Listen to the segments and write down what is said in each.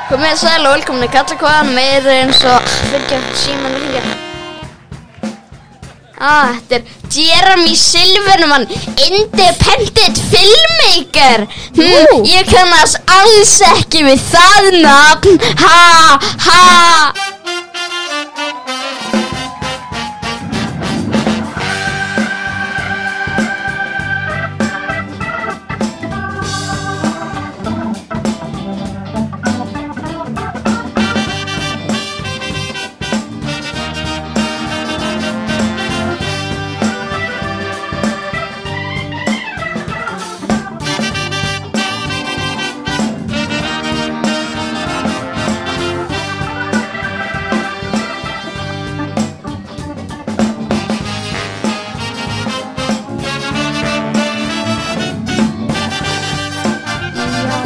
Komið sæl og velkomin Kallakóðan meira eins og fyrir síman og hringja. Þetta Jeremy Silverman, independent filmmaker. Ég kannast alls ekki við það nafn.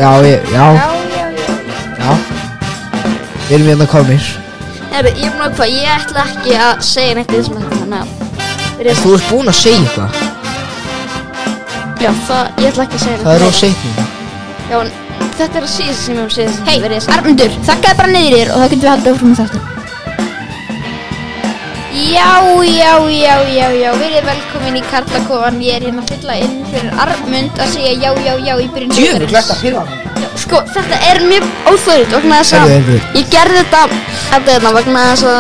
Já. Við erum hérna komir. Herru, ég búin að ég ætla ekki að segja neitt þessum þetta, þannig að Þú ert búin að segja eitthvað. Já, ég ætla ekki að segja neitt. Það of seint núna. Já, en þetta að síðast sem ég segja þess. Hei, Arnmundur, þakkaði bara niður þér og það getum við haldið áfram með þáttu. Já, verið velkomin í Karlakóðan. Ég hérna að fylla inn fyrir Arnmund að segja já í byrjun. Djöfull, ertu að pirra mig? Sko, þetta mjög óþörigt vegna þess að ég gerði þetta vegna þess að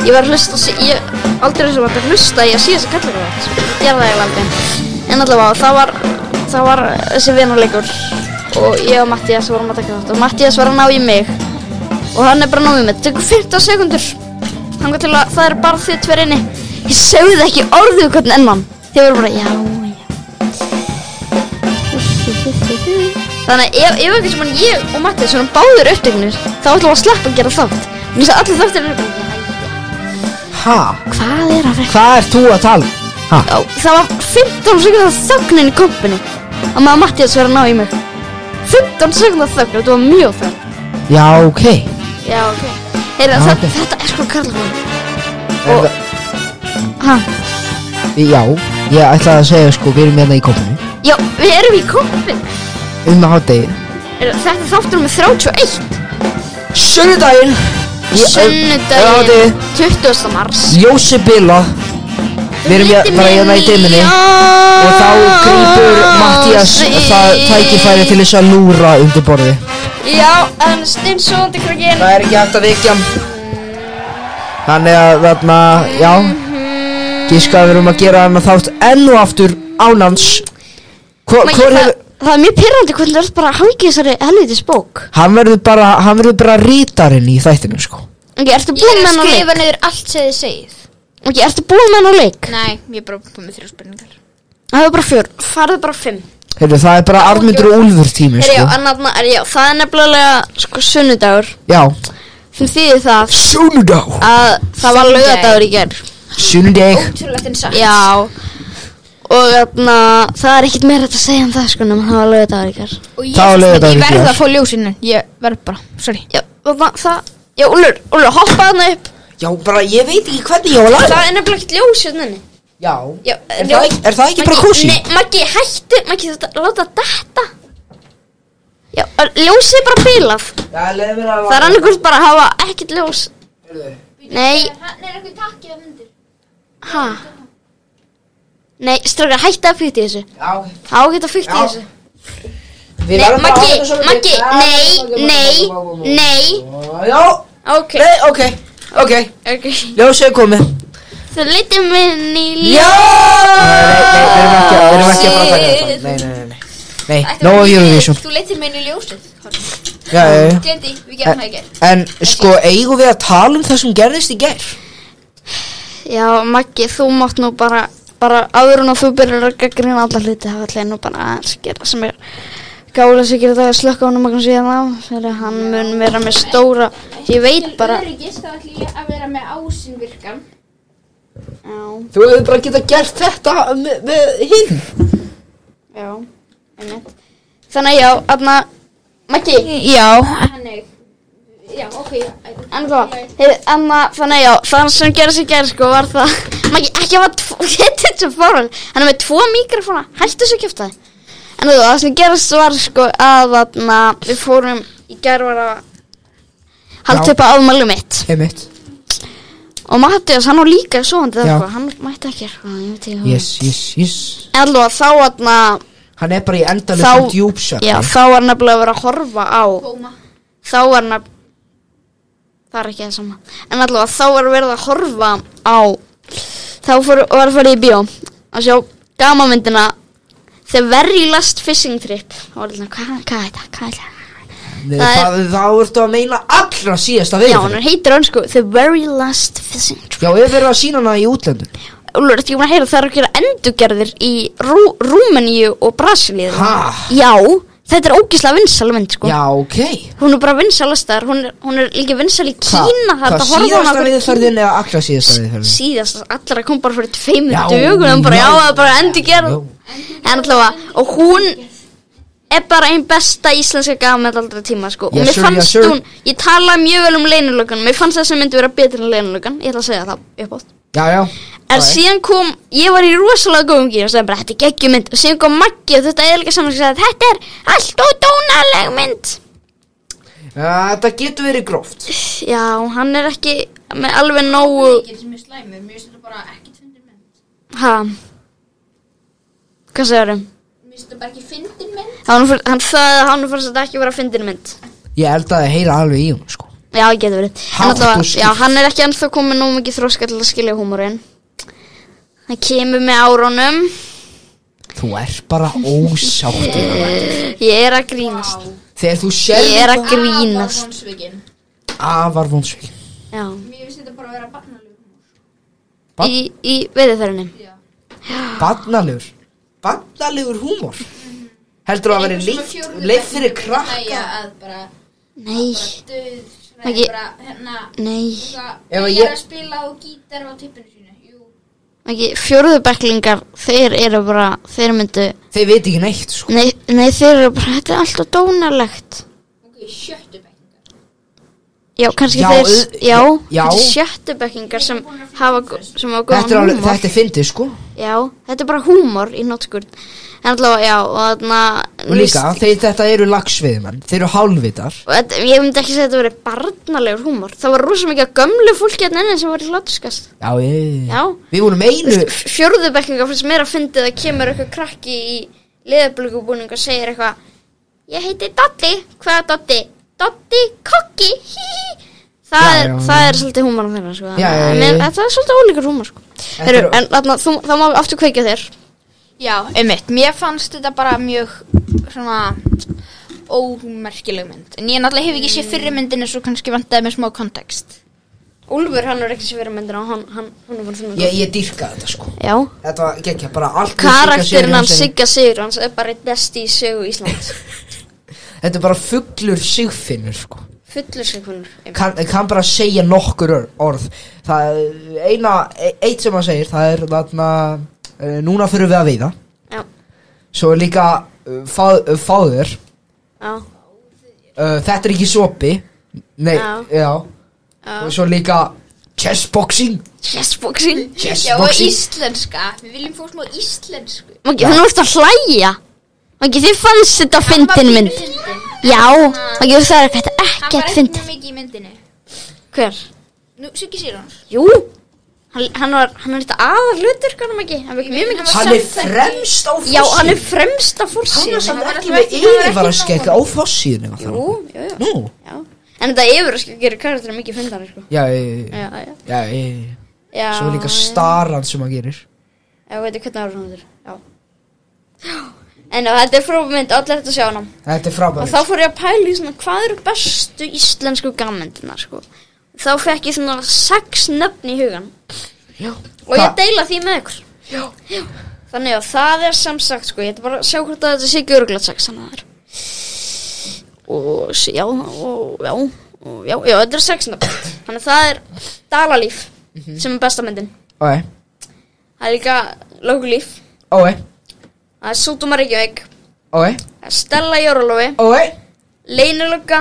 ég var að hlusta ég aldrei sem að hlusta í að síðast Karlakóðan. Ég gerði það aldrei. En allavega, það var þessi vinarleikur og ég og Mattías vorum að taka þátt og Mattías var að ná í mig og hann bara náði mig. Það tekur 15 sekundur. Þangað til að það bara þið tveir inni. Ég sögði ekki orðið hvernig enn mann. Þið voru bara já. Þannig að ef ekki sem ég og Mattias erum báðir uppteknir þá ætlum við að sleppa að gera þátt. Mér finnst að allir þáttir eru bara Ha? Hvað að frekka? Hvað þú að tala? Ha? Já, það var 15 sekundar þögnin í kompinu og maður Mattias var að ná í mig. 15 sekundar þögn, þetta var mjög þögn. Já, ok. Heyrðu, þetta sko Karlakóðan. Og Já, ég ætlaði að segja sko, við erum hérna í kompinu. Já, við erum í kompinu. Hádegi. Þetta þáttur með 31. Sunnudaginn. 20. mars. Ljósið bilað. Við erum bara hérna í dimmunni. Og þá grípur Mattías það tækifæri til þess að lúra undir borði. Já, en steinsóðandi krakkinn. Það ekki hægt að vekja hann. Þannig að þarna, já. Gíska við erum að gera hann þátt enn og aftur ánans. Það mjög pirrandi hvernig þú ert bara að hangi þessari helvítis bók. Hann verður bara rítarinn í þættinu sko. Ok, ertu búinn með hann á leik? Ég skrifa niður allt sem þið segið. Ok, ertu búinn með hann á leik? Nei, ég bara búinn með 3 spurningar. Það er bara 4, farðu bara 5. Heyrðu, það er bara Arnmundur og Úlfur tími sko. Já, það er nefnilega sko sunnudagur. Já. Sem þýðir það Sunnudag. Að það var laugadagur í gær. Sunnudag. Ótrúlegt en satt. Já. Og það er ekkert meira að segja um það sko, nema það var laugadagur í gær. Og ég verð að fá ljósinu. Ég verð bara, sorry. Já, já, Úlfur, hoppa þarna upp. Já, bara ég veit ekki hvernig ég á að laga. Það er nefnilega ekkert ljós hérna inni. Já. Er það ekki bara kósí? Nei, Maggi, láta þetta. Já, ljósið er bara bilað. Já, leið mér að Það er annarkvæmt bara að hafa ekkert ljós. Nei. Hann er eitthvað takkið af myndir. Ha? Nei, strákar, hætta að fykta í þessu. Já, ok. Á, geta fykta í þessu. Nei, Maggi, nei. Já. Ok. Nei, ok. Ljósið er komið. Þú lítið minn í ljós. Já! Nei, við erum ekki að fara að taka þetta. Nei, nóg af Eurovision. Þú leitir mig inn í ljósið. Já. Glendi, við gerum það í gær. En sko, eigum við að tala um það sem gerðist í gær? Já, Maggi, þú mátt nú bara áður en að þú byrjar að gagnrýna alla hluti, það ætla ég nú bara að gera sem gála sig að það slökka honum að síðan á, þegar hann mun vera með stóra, ég veit bara. Til öryggis þá ætla ég að vera með ásynvirkan. Já. Þú hefur bara getað gert þetta með hinn. Já, einmitt. Þannig já, Maggi. Já. Já, ok. Þannig já, það sem gerðist í gær sko var það, Maggi, ekki hafa þetta svo fórhald, hann er með 2 mikrofóna, hættu svo kjaftaði. En það sem gerðist var sko að við fórum í gær var að halda upp á afmæli mitt. Einmitt. Og Matthías, hann var líka svoandi eitthvað, hann mætti ekki eitthvað, Yes. Allavega þá hann bara í endalausum djúpsökk. Já, þá var nefnilega verið að horfa á þá var nefnilega það ekki það sama en allavega þá var verið að horfa á þá var að fara í bíó að sjá gamanmyndina The Very Last Fishing Trip og hvað er þetta? Það ertu að meina allra síðasta við. Já, hann heitir sko The Very Last Fishing Trip. Já, við verðum að sína hana í útlöndum. Úlfur, ertu ekki að heyra það að gera endurgerðir í Rúmeníu og Brasilíu? Hæ? Já, þetta ógeðslega vinsæl mynd sko. Já, ok. Hún bara vinsælast þar, hún líka vinsæl í Kína. Hvað síðasta viðferðin eða allra síðasta viðferðin? Síðasta, allra kom bara fyrir 2 dögum bara, já, það bara endurgerð. En allavega, og hún bara einn besta íslenska gaman allra tíma sko. Og mér fannst hún, ég talaði mjög vel leynilöggan, mér fannst þessi myndi vera betri en leynilöggan, ég ætla að segja það upp átt. Já. En síðan kom, ég var í rosalega góðum gír og sagði bara, þetta er geggjumynd. Og síðan kom Maggi og þetta eðalega saman og sagði, þetta er allt ódónaleg mynd. Þetta getur verið gróft. Já, hann er ekki með alveg nógu. Það er ekki sem er slæmið, mér finnst þetta bara ekki fyndin mynd. Ha? Hvað segir þau? Mér finnst þetta bara ekki fyndin mynd. Hann sagði að hann fannst þetta ekki vera fyndin mynd. Ég held að það heyra alveg í hún sko. Já, getur verið. En alltaf, já, hann er ekki ennþá komið nóg mikið þroska til að skilja húmorinn. Það kemur með árunum. Þú bara ósáttur. Ég að grínast. Þegar þú sér ég að grínast. Afar vonsvikinn. Já. Mér finnst þetta bara að vera barnalegur húmor. Í veiðiferðinni. Barnalegur húmor. Heldur að vera leið fyrir krakka? Nei, að bara Nei. Ekki bara Nei. Ef ég er að spila á gítar á tippinu sínu. Jú. Ekki, 4. bekklingar, þeir eru bara, þeir myndu. Þeir veit ekki neitt sko. Nei, þeir eru bara, þetta er alltaf dónalegt. Ok, 7. bekklingar. Já, kannski þeir, já. 7. bekklingar sem hafa góðan húmor. Þetta er fyndið sko. Já, þetta er bara húmor í nótskurn. En allavega, já, og og líka, þetta eru lagsviðmenn. Þeir eru hálfvitar. Og ég myndi ekki segja að þetta verið barnalegur húmor. Það var rosa mikið gömlu fólki hérna inni sem var í hláturskast. Já. Við vorum einu 4. bekklingar finnst mér að fyndið að kemur eitthvað krakki í leðurblökubúning og segir eitthvað, ég heiti Doddi. Hvað er Doddi? Doddi Kokki. Það er svolítið húmor á þeirra sko. En það er svolítið ólíkur húmor sko. En það má aftur kveikja þér. Já, einmitt. Mér fannst þetta bara mjög svona ómerkileg mynd. En ég náttúrulega hef ekki séð fyrri myndinni svo kannski vantaði með smá kontekst. Úlfur, hann er ekki séð fyrri myndina og hann er bara svona. Ég dýrka þetta sko. Já. Þetta var gekkja bara allt. Karakterinn hans Sigga Sigurjóns er bara einn besti í sögu Íslands. Þetta er bara fullur Sigfinnur sko. Fullur Sigfinnur. Kann bara segja nokkur orð. Það eitt sem hann segir, það er þarna núna fyrir við að veiða. Já. Svo er líka fáður. Já. Þetta er ekki sopi. Nei, já. Og svo líka chessboxing. Já, og íslenska. Við viljum fá smá íslensku. Maggi, þú ert að hlæja. Maggi, þið fannst þetta fyndin mynd. Já, Maggi, það er ekkert fyndin. Hann var ekki mikið í myndinni. Hver? Nú, Siggi Sigurjóns. Jú. Hann er þetta aðal hlutur, kannum ekki. Hann er fremst á forsíðunni. Já, hann er fremst á forsíðunni. Hann er samt ekki með yfirvaraskegg á forsíðunni. Jú. Nú. Já. En þetta yfirvaraskegg gerir karakterinn mikið fyndari, sko. Já. Svo líka staran sem hann gerir. Já, veitu hvernig það er svona þetta. Já. En þetta er frábær mynd, allir þetta sjá hana. Þetta er frábær mynd. Og þá fór ég að pæla í svona, hvað eru bestu íslensku gammyndirnar, sko. Þá fekk ég svona 6 nöfn í hugan. Já. Og ég deila því með ykkur. Já. Þannig að það er sem sagt sko, ég ætla bara að sjá hvort að þetta sé ekki örugglega 6 þannig að það er. Og já, þetta er 6 nöfn. Þannig að það er Dalalíf sem er besta myndin. Það er líka Lókulíf. Það er Sódóma Reykjavík. Það er Stella Jórólófi. Leynilögga.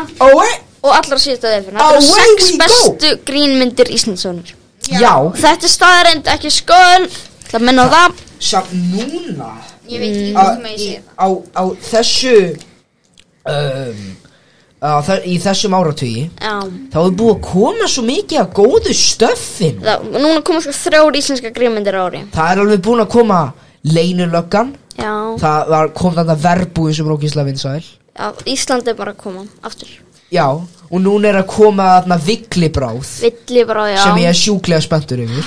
Og allra síðasta þeirfinn. Þetta eru 6 bestu grínmyndir Íslandssögunar. Já. Þetta er staðreynd, ekki skoðun. Það minna á það. Samt núna. Ég veit ekki hvað með ég sé það. Á þessu í þessum áratugi Já. þá búið að koma svo mikið af góðu stöffin. Núna koma sko 3 íslenska grímyndir á ári. Það alveg búin að koma Leynilöggan. Já. Það kom þarna Verbúðin sem Rókisla vinsæl. Já, Ísland bara að koma aftur. Já, og núna að koma þarna Villibráð. Villibráð, já. Sem ég sjúklega spenntur yfir.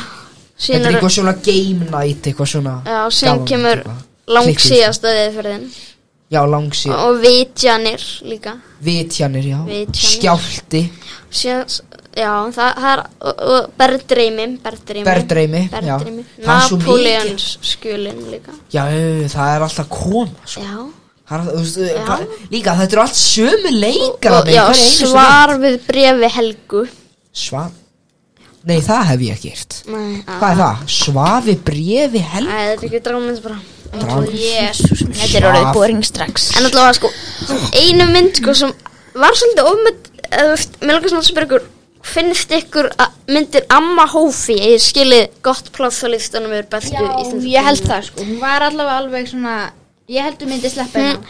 Þetta eitthvað svona game night, eitthvað svona. Já, sem kemur langsíðasta viðferðin. Já, langsíðasta. Og Vitjanir líka. Vitjanir, já. Skjálfti. Já, það Bergdreymi. Já. Napóleons skjölin líka. Já, það alltaf koma, sko. Já. Líka, þetta eru allt sömu leikar. Já, svar við bréfi Helgu. Svar? Nei, það hef ég ekki gert. Nei. Hvað það? Svar við bréfi Helgu? Nei, þetta ekki drámið bara. Jésús, þetta orðið boring strax. En allavega sko, einu mynd sko sem var svolítið ofmynd, mér langar svona að spyrja ykkur, finnst ykkur myndir Amma Hófi, ég skilið gott pláss á listanum yfir bestu íslensku? Já, ég held það sko, hún var allavega alveg svona, ég held þú myndi sleppa hérna.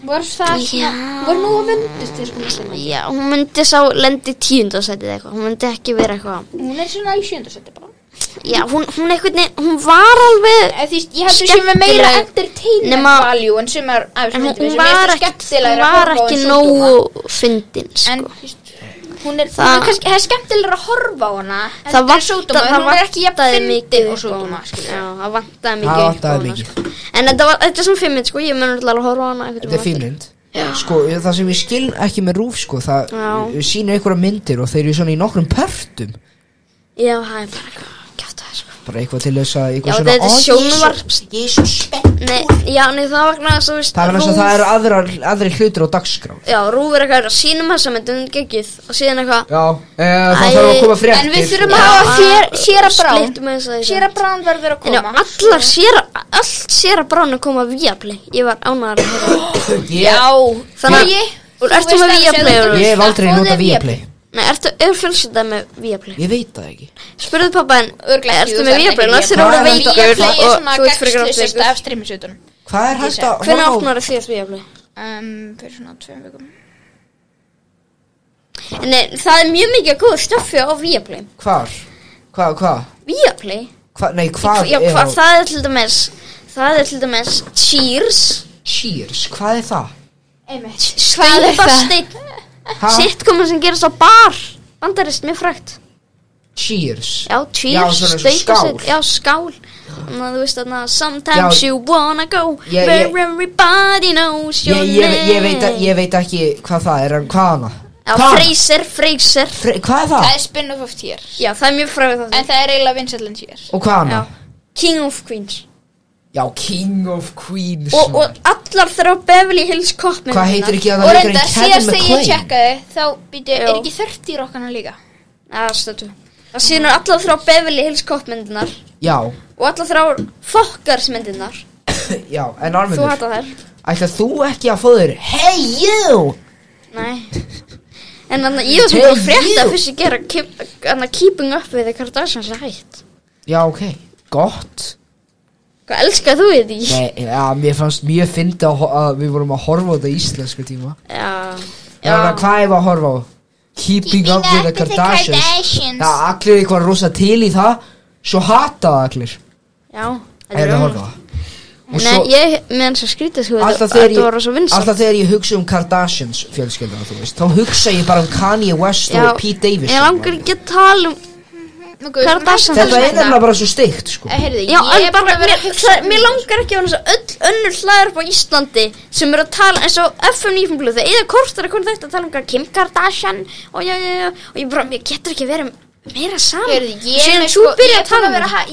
Var það svona, var nú að myndist þér sko svona? Já, hún myndi sá lendi 10. sætið eitthvað, hún myndi ekki vera eitthvað. Hún svona í 7. sætið bara. Já, hún einhvern veginn, hún var alveg ég held sem er meira entertainment value en sem er en hún var ekki nógu fyndin sko. En hún er kannski, það er skemmtilega að horfa á hana. Það vantaði ekki jafn fyndin og Sódóma. Já, það vantaði mikið. En þetta er svona 5 mynd sko, ég mun alltaf að horfa á hana. Þetta er 5 mynd. Sko, það sem ég skil ekki með RÚV sko, það sýnir einhverja myndir og þeir eru svona í nokkrum pörtum. Já, það er bara eitthvað bara eitthvað til þess að já, þetta er sjónvarps ég er svo spennt já, það vegna þess að það eru aðri hlutir á dagskrá já, RÚV eitthvað að sýnum þessa myndum geggið og síðan eitthvað já, það þarf að koma fréttir en við þurfum að hafa Séra Brán verður að koma allt Séra Brán að koma via Play ég var ánægður að höra já, þannig ertu með via Play ég hef aldrei notað via Play nei, er fjölskyldað með Viaplay? Ég veit það ekki. Spurðu pappa en ertu með Viaplay? Viaplay er svona gagnslösasta af streamisveitunum. Hvað er hægt að hvenær opnar þið Viaplay? Fyrir svona 2 vikum. Nei, það er mjög mikið góð stoffi á Viaplay. Hvar? Hvað? Viaplay? Nei, hvað já, það er til dæmis Cheers, hvað er það? Sveipasteinn sitcomin sem gerast á bar bandarist mjög frægt Cheers já, Cheers, já, skál þannig að þú veist þarna sometimes you wanna go where everybody knows your name ég veit ekki hvað það er hvað hana? Frasier hvað er það? Það er spin-off of Cheers já, það er mjög frægt en það er eiginlega vinsæll en Cheers og hvað hana? King of Queens já, King of Queens og allar þeirra á Beverly Hills Cop hvað heitir ekki að það leikur en Kevin McClain og reynda síðast þegar ég tjekkaði þá er ekki 30 rockana líka það sýnur allar þeirra á Beverly Hills Cop myndinar já og allar þeirra á Fokkars myndinar já, en Armindur þú hattar þær ætlar þú ekki að fá þér hey you nei en þannig ég var sem bara frétta fyrst ég gera keeping up with the Kardashians hætt já, ok, gott hvað elskar þú í því? Nei, já, mér fannst mjög fyndið að við vorum að horfa á þetta íslensku tíma já hvað er að horfa á? Keeping up with the Kardashians já, allir eitthvað rosa til í það svo hataði allir já, þetta er að horfa nei, ég meðan svo skrítið þú alltaf þegar ég hugsa Kardashians fjölskylduna, þú veist þá hugsa ég bara Kanye West og Pete Davidson ég langar ekki að tala Kardashians þetta er nefnilega bara svo steikt sko. já, en bara mér langar ekki að öll önnur hlaðar upp á Íslandi sem eru að tala eins og FM 9 það eða kortar að þetta tala um Kim Kardashian og ég bara, mér getur ekki verið meira saman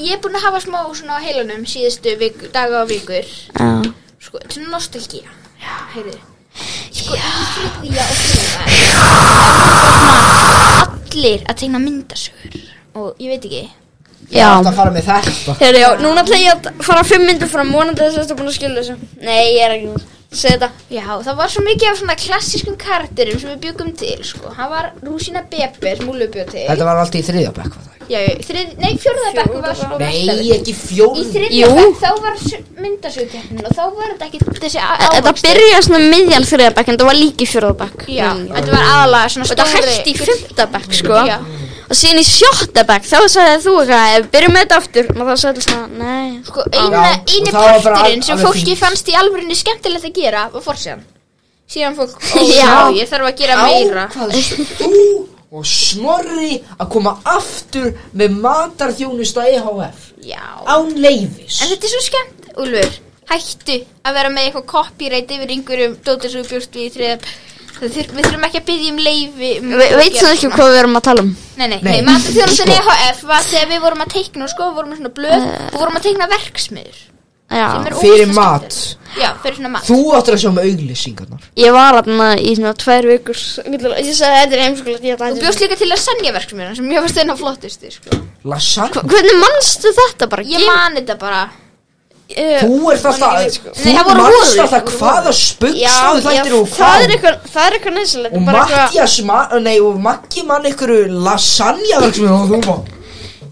ég er búin að hafa smá svona á heilanum síðustu daga og vikur sko, svona nostalgía heyrðu sko, allir að tegna myndasögur og ég veit ekki já, það fara með þetta já, núna ætla ég að fara 5 myndir fram vonandi þess að þetta er búin að skilja þessu nei, ég er ekki Segðu þetta. Já, það var svo mikið af svona klassískum karakterum sem við byggum til, sko. Hann var Rúsína Bebe sem Úlfur bjó til. Þetta var alltaf í 3. bekk, var það ekki? Já, fjórða bekk var svo Nei, ekki 4. Í 3. bekk, þá var myndasögukeppnin og þá var þetta ekki þessi ávöxtur. Þetta byrjaði svona miðjan 3. bekk en það var líka í 4. bekk. Já, þetta var aðalega svona Og þetta hætti í 5. bekk, sko. Já. Og síðan í 7. bekk, þá sagði þú eitthvað, byrjum með þetta aftur. Og þá sagði þetta svona, nei. Sko, Já, eini og það var bara parturinn sem alveg fólki fínt. fannst í alvörinni skemmtilegt að gera var forsíðan. Síðan fólk, Já. ég þarf að gera meira. Ákvaðst þú og Snorri að koma aftur með matarþjónustu á EHF Já. án leyfis. En þetta er svo skemmt, Úlfur. Hættu að vera með eitthvað copyright yfir einhverjum dóttir sem við bjóst við í 3. Við þurfum ekki að biðja um leyfi. Veit þú ekki hvað við erum að tala um? Nei, matarþjónustan EHF var þegar við vorum að teikna, sko, við vorum með svona blöð og vorum að teikna verksmiður. Já. Fyrir mat. Já, fyrir svona mat. Þú áttur að sjá með auglýsingarnar. Ég var þarna í svona 2 vikur. Ég sagði þetta er heimskulegt. Þú bjóst líka til að sannja verksmiðuna sem ég varst eina flottusti, sko. Lasagne. Hvernig manstu þetta bara? Ég man þetta bara. Þú ert alltaf, Nei, þú það voru manst voru. alltaf hvaða spuggstöðu þættir og það er eitthvað næsilegt. Og Mattias, og Maggi mann einhverju lasagna verksmiðju og þú bara.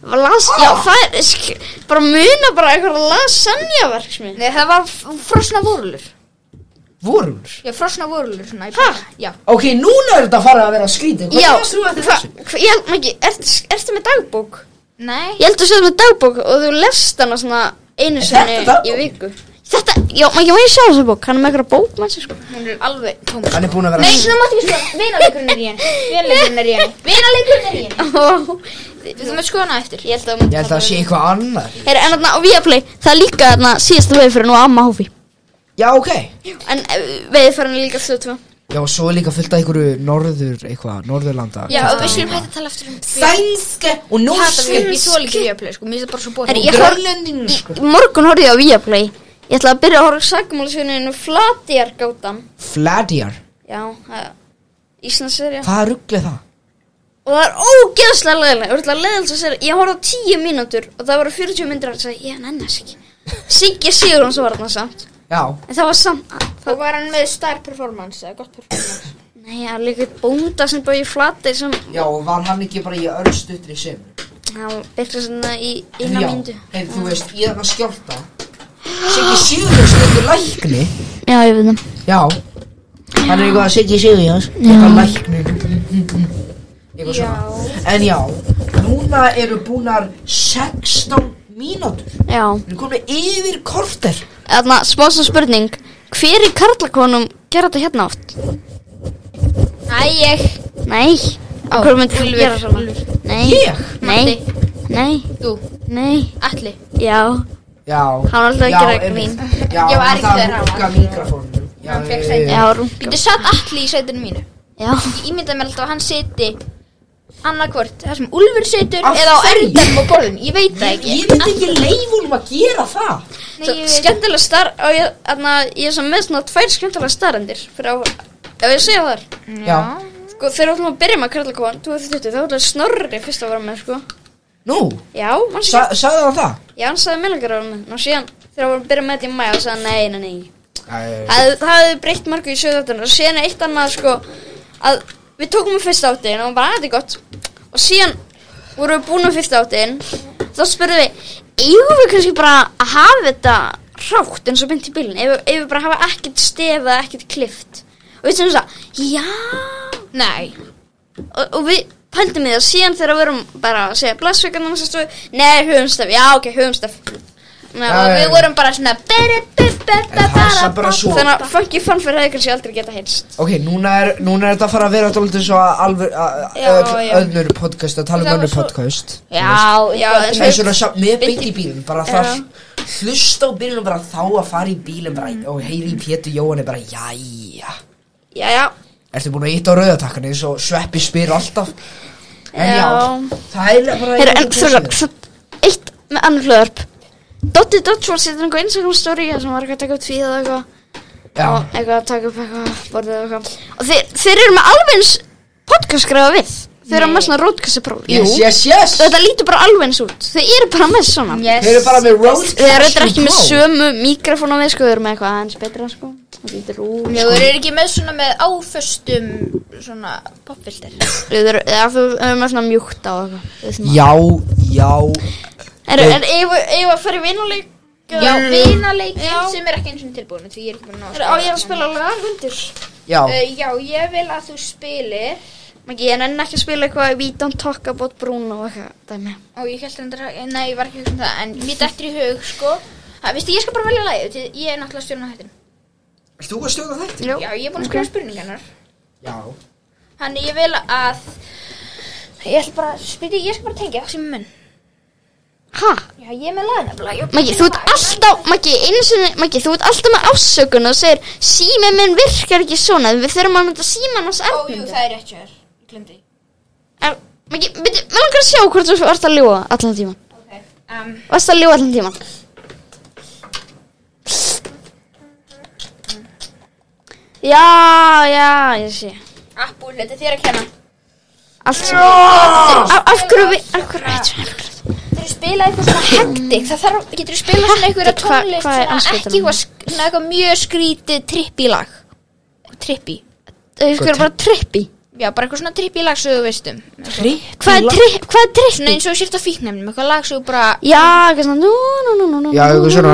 Já, það er bara muna bara eitthvað lasagna verksmið. Nei, það var frosna vorulur. Vorulur? Já, frosna vorulur svona í pakka. Já. Ok, núna er þetta að fara að vera skrítið. Já, Hvað þú eftir þessu? ég held ekki, ertu með dagbók? Nei. Ég held að þú séð með dagbók og þú lest hana svona einu sinni í viku. Þetta, já, maður ekki sjá þessa bók, hann er með eitthvað bók með sér, sko. Hún er alveg tóm. Hann er búin að vera. Nei, svona máttu ekki skoða. Vinaleikurinn er í henni. Vinaleikurinn er í henni. Við þurfum að skoða hana eftir. Ég held Ég held að það sé eitthvað annað. Heyri, en þarna á Viaplay, það er líka þarna síðasta veiðferðin og Amma Hófi. Já, ok. En veiðferðin er líka 2. Já, og svo er líka fullt af einhverju norðurlanda. Já, og við skulum hægt að tala eftir Sænske og norske. Ég þoli ekki Viaplay, sko. Mér finnst það bara svo bóð. Heyri, Grænlendingur, sko. í morgun horfði ég á Viaplay. Ég ætla að byrja að horfa sakamálasöguninu Flateyjargátan. Flateyjar. Já, Íslandsserja. Hvað ruglið það? Og það er ógeðslega leiðilega. Ég horfði á 10 mínútur og það voru 40 myndir og ég sagði, ég nenni þess ekki. Siggi Sigurjóns var þarna samt. Já. En það var samt. Þá var hann með star performance, eða gott performance. Nei, það er líka bónda sem bara í Flatey sem. Já, og var hann ekki bara í örstuttri sem? Það byrja svona í eina mínútu. Já, þú veist, ég er að skjálta. Siggi Sigurjóns er eitthvað lækni. Já, ég veit það. Já. Hann er eitthvað að Siggi Sigurjóns. Eitthvað lækni. Eitthvað svona. En já, núna eru búnar 16 mínútur. Já. Við erum komin yfir korter. Þarna, smá spurning. Hver í karlakonum gera þetta hérna oft? Ég. Nei. Hver myndi þú gera svona? Nei. Ég? Nei. Nei. Þú. Nei. Atli. Já. Já. Hann var alltaf að gera grín. Já, Ég var hann ekki það þegar að hann húka var. mikrofónum. Hann fékk sæti. Já, rúm. Býttu satt Atli í sætinu mínu. Já. Ég ímyndaði mér alltaf að hann siti annarkvort, það sem Úlfur situr Af eða á hverju? endanum á borðinu. Ég veit það ekki. Ég myndi ekki leyfa honum að gera það. Nei, Svo ég veit- skemmtilega ég er svo með svona 2 skemmtilega starendir fyrir á, ef ég segja þar. Já. Sko, þegar við ætlum að byrja með karlakofan 2020, þá ætlaði Snorri fyrst að vera með, sko. Nú, Já, mann sé. sagði hann það? Já, hann sagði mig langar að vera með. Ná síðan, þegar við varum að byrja með þetta í maí, þá sagði hann nei. Æ, Það hefði breytt margu í sögðáttunum og síðan er eitt annað, sko, að við tókum með fyrsta áttin og bara, þetta er gott. Og síðan vorum við búin með fyrsta áttin, þá spurðum við, eigum við kannski bara að hafa þetta hrátt eins og beint í bílinn, ef við bara hafa ekkert stefa, ekkert klift. Og við sem það, já. Nei. Og við pældum við það síðan þegar við erum bara að segja blessvekarnar og svo stóðu, nei, höfumstaf, já, ok, höfumstaf. Og við vorum bara svona það passa bara svo. Þannig að funky fanfare hefði kannski aldrei geta heilst. Ok, núna er þetta að fara að vera dálítið svo alveg Já. önnur podcast, að tala um Það var önnur svo- podcast. Já, En svona með beint í bílinn, bara Já. það hlusta á bílinn og bara þá að fara í bílinn bara, og heyri í Pétur Jóhanni bara, jæja. Já. Ertu búin að íta á rauðatakkan eins og Sveppi spyr alltaf? En já, Já. það er bara Heyrðu, en þrjóðar, eitt með annar hlöðarp. Dottie Dodge var setið einhver Instagram story sem var eitthvað að taka upp tvíð og eitthvað. Já. Og eitthvað að taka upp eitthvað borðið og eitthvað. Og þeir eru með alveg eins podcast skræða við. Þau eru með svona rótkassapróf. Yes. Þetta lítur bara alveg eins út. Þau eru bara með svona. Yes. Þau eru bara með road. Þau eru ekki með sömu mikrofónu við, sko. Þau eru með eitthvað aðeins betra, sko. Það lítur úr. Já, þau eru ekki með svona með áföstum svona popfilter. Þau eru með svona mjúkt á eitthvað. Já. En eigum að fara í vinaleik? Já, vinaleikinn sem ekki eins og tilbúin, því ég ekki búin að ná. Á ég að spila lag undir? Já, ég vil að þú spilir. Maggi, ég nenni ekki að spila eitthvað We Don't Talk About Bruno og eitthvað dæmi. Ég held nei, ég var ekki að hugsa það, en mér dettur í hug, sko. Veistu, ég skal bara velja lagið, því ég náttúrulega stjórna þættin. Erst þú að stjórna þættin? Já, ég búin að skrifa spurningarnar. Já. Þannig ég vil að, ég skal bara tengja það sem er munn. Ha? Já, ég með lagið nefnilega. Maggi, þú ert alltaf, Maggi, þú ert alltaf með ásökun og segir síminn minn virkar ekki svona, við þurfum að mynda símann hans Jú, það er rétt hjá þér. Ég glemdi. Maggi, mér langar að sjá hvort þú varst að ljúga allan tíman. Varst að ljúga allan tíman. Já, ég sé. Apple, þetta er þér að kenna. Allt sem af hverju Þegar þú spila eitthvað svona hektik, getur þú spila svona eitthvað tónlist svona eitthvað mjög skrítið trippi lag. Trippi. Þau skilur bara trippi. Já, bara eitthvað svona trippi lag sem þú veistum. Trippi? Hvað er trippi? Svona eins og sért á fíknefnum, eitthvað lag sem þú bara... Já, eitthvað svona Já, eitthvað svona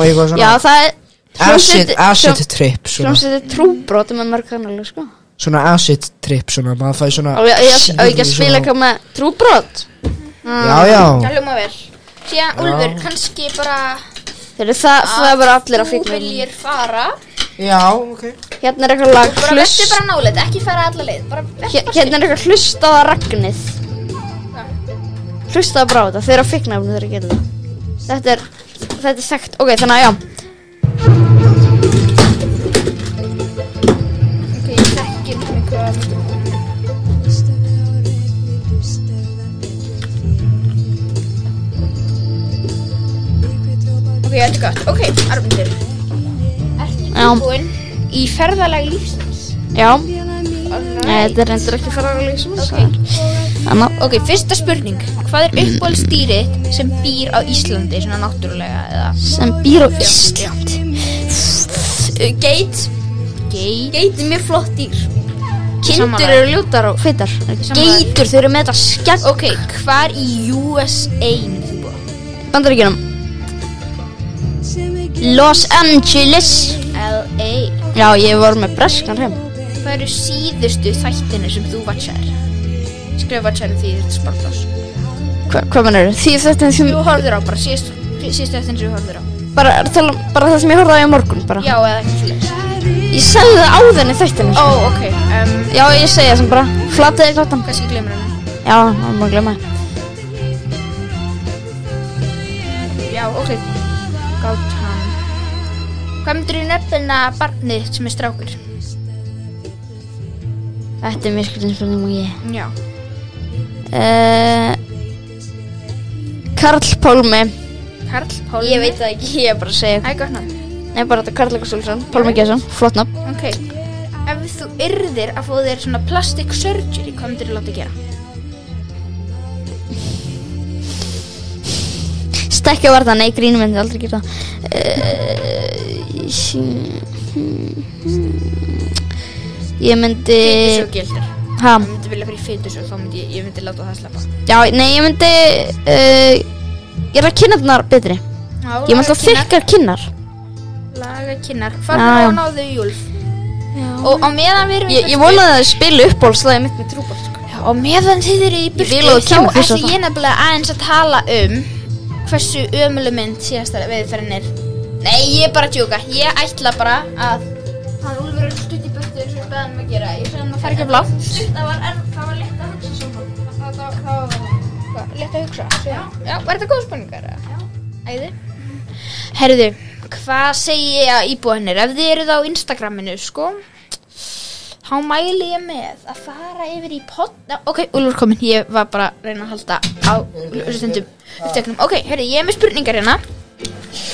eitthvað svona. Já, það er Acid trip svona. Hljómsveitir trúbrot með mörg kanalu, sko. Svona acid trip svona, maður fæði svona. Og ég ekki að spila eitthvað með trúbrot. Já. Já, hljóma vel. Síðan, Úlfur, kannski bara... Það er bara allir að fíkna. Þú viljir fara. Já, ok. Hérna er eitthvað lag Bara verður bara nálega, ekki fara alla leið. Hérna er eitthvað hlustaða ragnið. Hlustaða bara á þetta, þeir eru að fíkna þegar þeir gera það. Þetta er þekkt. Ok, þannig að já. Ok, ég þekki eitthvað. Ok, þetta er gott. Ok, Armundur. Ertu tilbúin í ferðalag lífsins? Já. Þetta er endur ekki ferðalag lífsins. Ok, fyrsta spurning. Hvað er uppáhaldsdýrið sem býr á Íslandi, svona náttúrulega, eða? Sem býr á Íslandi? Geit. Geit er mjög flott dýr. Kindur eru ljótar og feitar. Geitur, þau eru með þetta skegg. Ok, hvar í USA myndið þú búa? Bandaríkjunum. Los Angeles. LA. Já, ég var með breskan heim. Hvað eru síðustu þættinir sem þú vatchaðir? Skrifa vatchaðir því þetta spartás. Hvað mennur? Því þetta sem þú horfður á, bara síðustu þættin sem þú horfður á. Bara það sem ég horfði á í morgun bara. Já, eða ekki svoleiðis. Ég sagði það áðan í þættinu. Ok. Já, ég segi það sem bara flataði glattan. Kannski glemur henni. Já, það má glemma. Já, ok. Gátt hann. Hvað myndir þú nefna barnið sem er strákur? Þetta er mjög skrítinn spurning og ég. Já. Karl Pálmi. Karl Pálmi? Ég veit það ekki, ég er bara að segja. Það er gott nafn. Nei, bara þetta Karl Ólafsson, Pálmi Gesson, flott nafn. Ok. Ef þú yrðir að fá þér svona plastic surgery, hvað myndir þú láta gera? Stekja var það, nei, grínum myndi aldrei gera það. Ég myndi... Fytusjó gildir. Ha? Ég myndi vilja fyrir fytusjó, þá myndi ég myndi láta það sleppa. Já, nei, ég myndi... Ég er að kynna betri. Já, ég myndi að þykkar kynnar. Laga kynnar. Hvað er það að náðu í Júlf? Já. Og á meðan við erum... Ég vonaði að þið spilu uppbólslæði mitt með trúbór, sko. Já, og meðan þið eru í burtu, þá ætla ég nefnilega aðeins að tala hversu ömuleg mynd síðasta veiðferðin er. Nei, ég er bara að djóka. Ég ætla bara að... Hann Úlfur er stutt í burtu eins og ég beðan að gera. Ég sagði hann að fara ekki blátt. Það var létt að hugsa svona. Það var hvað? Létt að hugsa? Já, var þetta góð spurningar? Já. Æði. Herðu, hvað segi ég að íbúanir? Ef þið eruð á Instagraminu, sko, þá mæli ég með að fara yfir í Ok, Úlfur kominn. Ég var bara að reyna að halda á stundum uppteknum. Ok, herðu, ég er með spurningar hérna.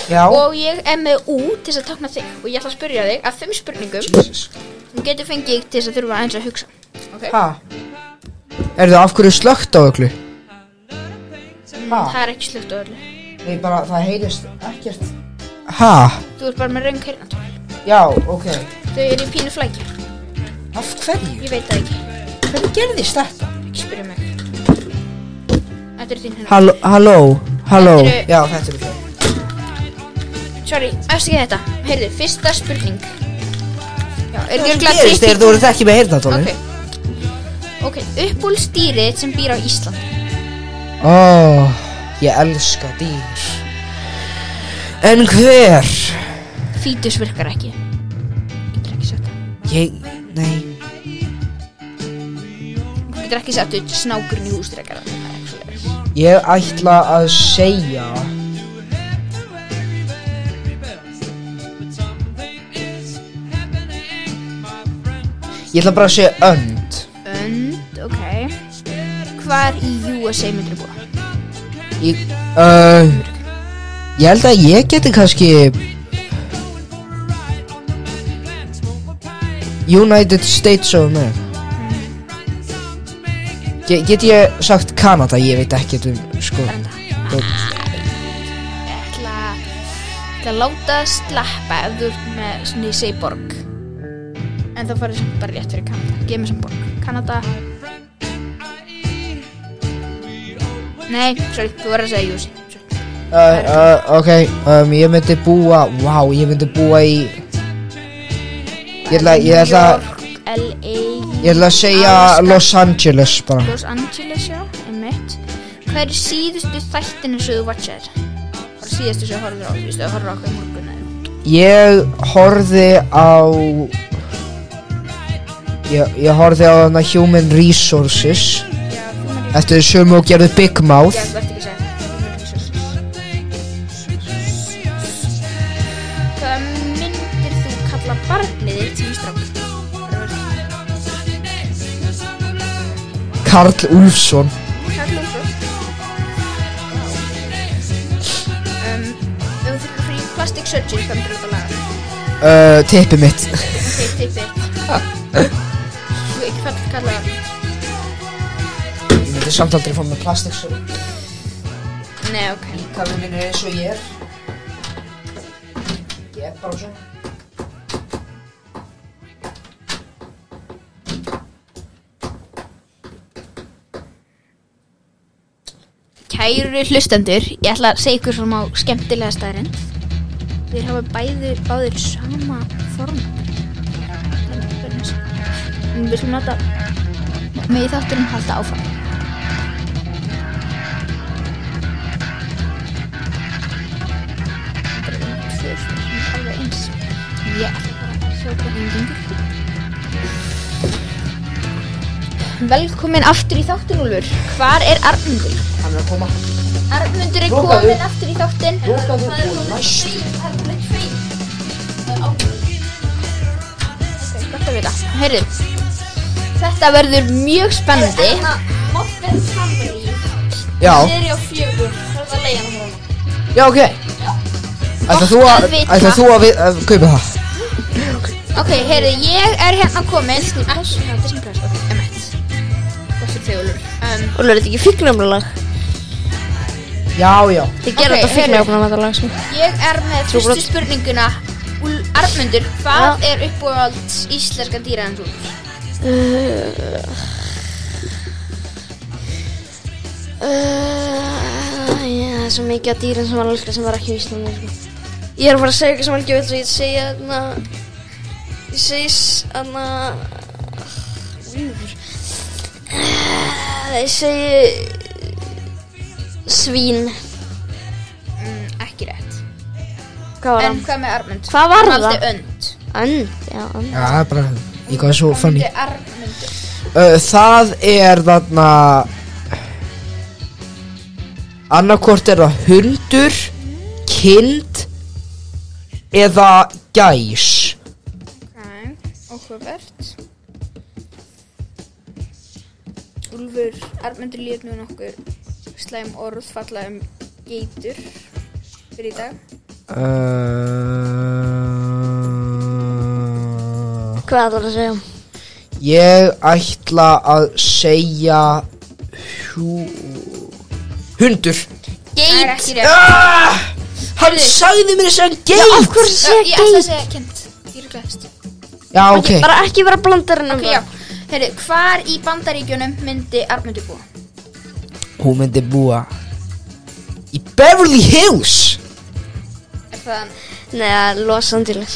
Já. Og ég er með til þess að tákna þig. Og ég ætla að spyrja þig að 5 spurningum sem getur fengið til þess að þurfa aðeins að hugsa. Ok? Ha? af hverju slökkt á öllu? Það ekki slökkt á öllu. Nei, bara það heyrist ekkert. Ha? Þú bara með röng heyrnartól. Já, ok. Þau í pínu flækju. Af hverju? Ég veit það ekki. Hvernig gerðist þetta? Ekki spyrja mig. Þetta þín hérna. Halló. Já, þetta þau. Sorry, eftir þetta. Heyrðu, fyrsta spurning. Já, Hvað gerist þegar þú voruð ekki með heyrnartólin? Ok, uppbólsdýrið sem býr á Íslandi. Ég elska dýr. En hver? Fítus virkar ekki. Getur ekki sagt það. Nei. Getur ekki sagt þetta snákurinn í húsdrekar. Ég ætla að segja Ég ætla bara að segja önd. Önd, ok. Hvar í USA myndir þú búa? Ég held að ég geti kannski United States of America. Get ég sagt Kanada? Ég veit ekkert sko. Ég ætla að láta sleppa ef þú ert með svona ég segi borg. En þá farið sem bara rétt fyrir Kanada. Gef mér sem borg. Kanada. Nei, sorry, þú verður að segja USA. Ok, ég myndi búa í Ég ætla New York, LA. Ég ætla að segja Alaska. Los Angeles bara. Los Angeles, já, einmitt. Hvað síðustu þættinu sem þú watchaðir? Hvað síðustu sem þú horfðir á? Þú veist, þú horfður á okkur í morgun eða? Ég horfði á hana Human Resources. Já, Eftir sömu og gerði Big Mouth. Já, þú ert ekki að segja. Hvað myndir þú kalla barnið þitt sem í strákur? Karl Úlfsson. Karl Úlfsson. Ef þú þurfir frí plastic surgery, hvað myndir þú að laga? Tippið mitt. Ok, tippið. Þú ekki kalla það. Ég myndi samt aldrei fá með plastik svo. Nei, ok. Líkaminn minn eins og ég Ég bara svona. Kæru hlustendur, ég ætla að segja ykkur svona á skemmtilega staðarind. Þeir hafa báðir sama form. Við skulum nota með þátturinn halda áfram. Alveg eins. Ég ætla bara að sjá hvernig gengur. Velkomin aftur í þáttinn, Úlfur. Hvar er Arnmundur? Hann að koma. Arnmundur Lokaðu. komin aftur í þáttinn. Lokaðu Það er og næstu. komið tveir. Það er ákveð. Ok, gott að vita. Heyrðu, þetta verður mjög spennandi. Modern Family. Já. Seri á 4. Það er að leiða hann frá. Já, ok. Ætlar þú Gott að vita. að kaupa það? Ok, heyrðu, ég er hérna komin. Það er sem press, ok, emmett. Hvað fyrir þig, Úlfur? Úlfur, er þetta ekki fíkniefnalag? Já. Þið gerðu Ok, þetta fíkniefnalag sko. Ég er með fyrstu spurninguna. Arnmundur, hvað er uppáhalds íslenska dýra hans Úlfur? Það er svo mikið af dýrin sem var elskar sem var ekki á Íslandi sko. Ég er að fara að segja eitthvað sem var ekki vill svo ég segi Ég segi svín. Ekki rétt. Hvað var En það? hvað með Arnmund? Hvað var Hann það? valdi önd. Önd, já, önd. Já, það er bara Ég hvað er svo funny. Hvað myndi Arnmundur? Það er þarna annarkvort er það hundur, kind eða gæs. Ok, áhugavert. Úlfur, Arnmundur lét nú nokkur slæm orð falla geitur fyrir í dag. Hvað ætlar að segja? Ég ætla að segja hundur. Það er ekki rétt. Hann sagði mér þess að geit. Já, af hverju segja Ég ætla að segja kind. Ég er glæðist. Já, ok. Bara ekki vera blandarinn Ok, já. Heyrðu, hvar í Bandaríkjunum myndi Arnmundur búa? Hún myndi búa í Beverly Hills. Er það... Nei, Los Angeles.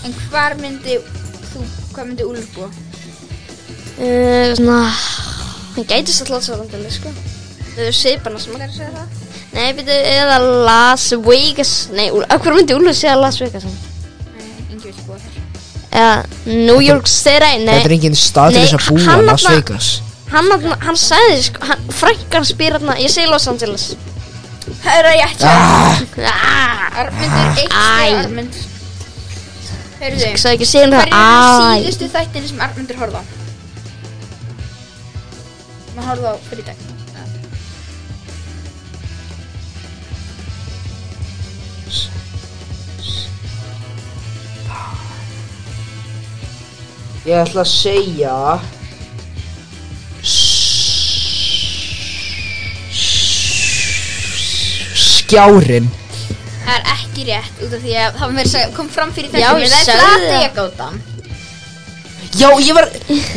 En hvað myndi Úlfur búa? Svona hann gæti satt Los Angeles, sko. Það eru svipana sem Hvað er að segja það? Nei, byrju, eða Las Vegas. Nei, af hverju myndi Úlfur segja Las Vegas? Nei, engi vil búa þar. Eða New York City. Nei. Þetta er engin stað til þess að búa Las Vegas. Hann sagði, sko, frænkan spyr hérna, ég segi Los Angeles. Það er rétt. Arnmundur, 1 stig Arnmund. Heyrðu, Sagði ekki segja hver það. eru síðustu þættinni sem Arnmundur horfði á? Maður horfði á fyrir dag. Ég ætla að segja Skjárinn. Það er ekki rétt út af því að það kom fram fyrir Já, þættinni. ég Það er sagði það. Flateyjargátan. Já,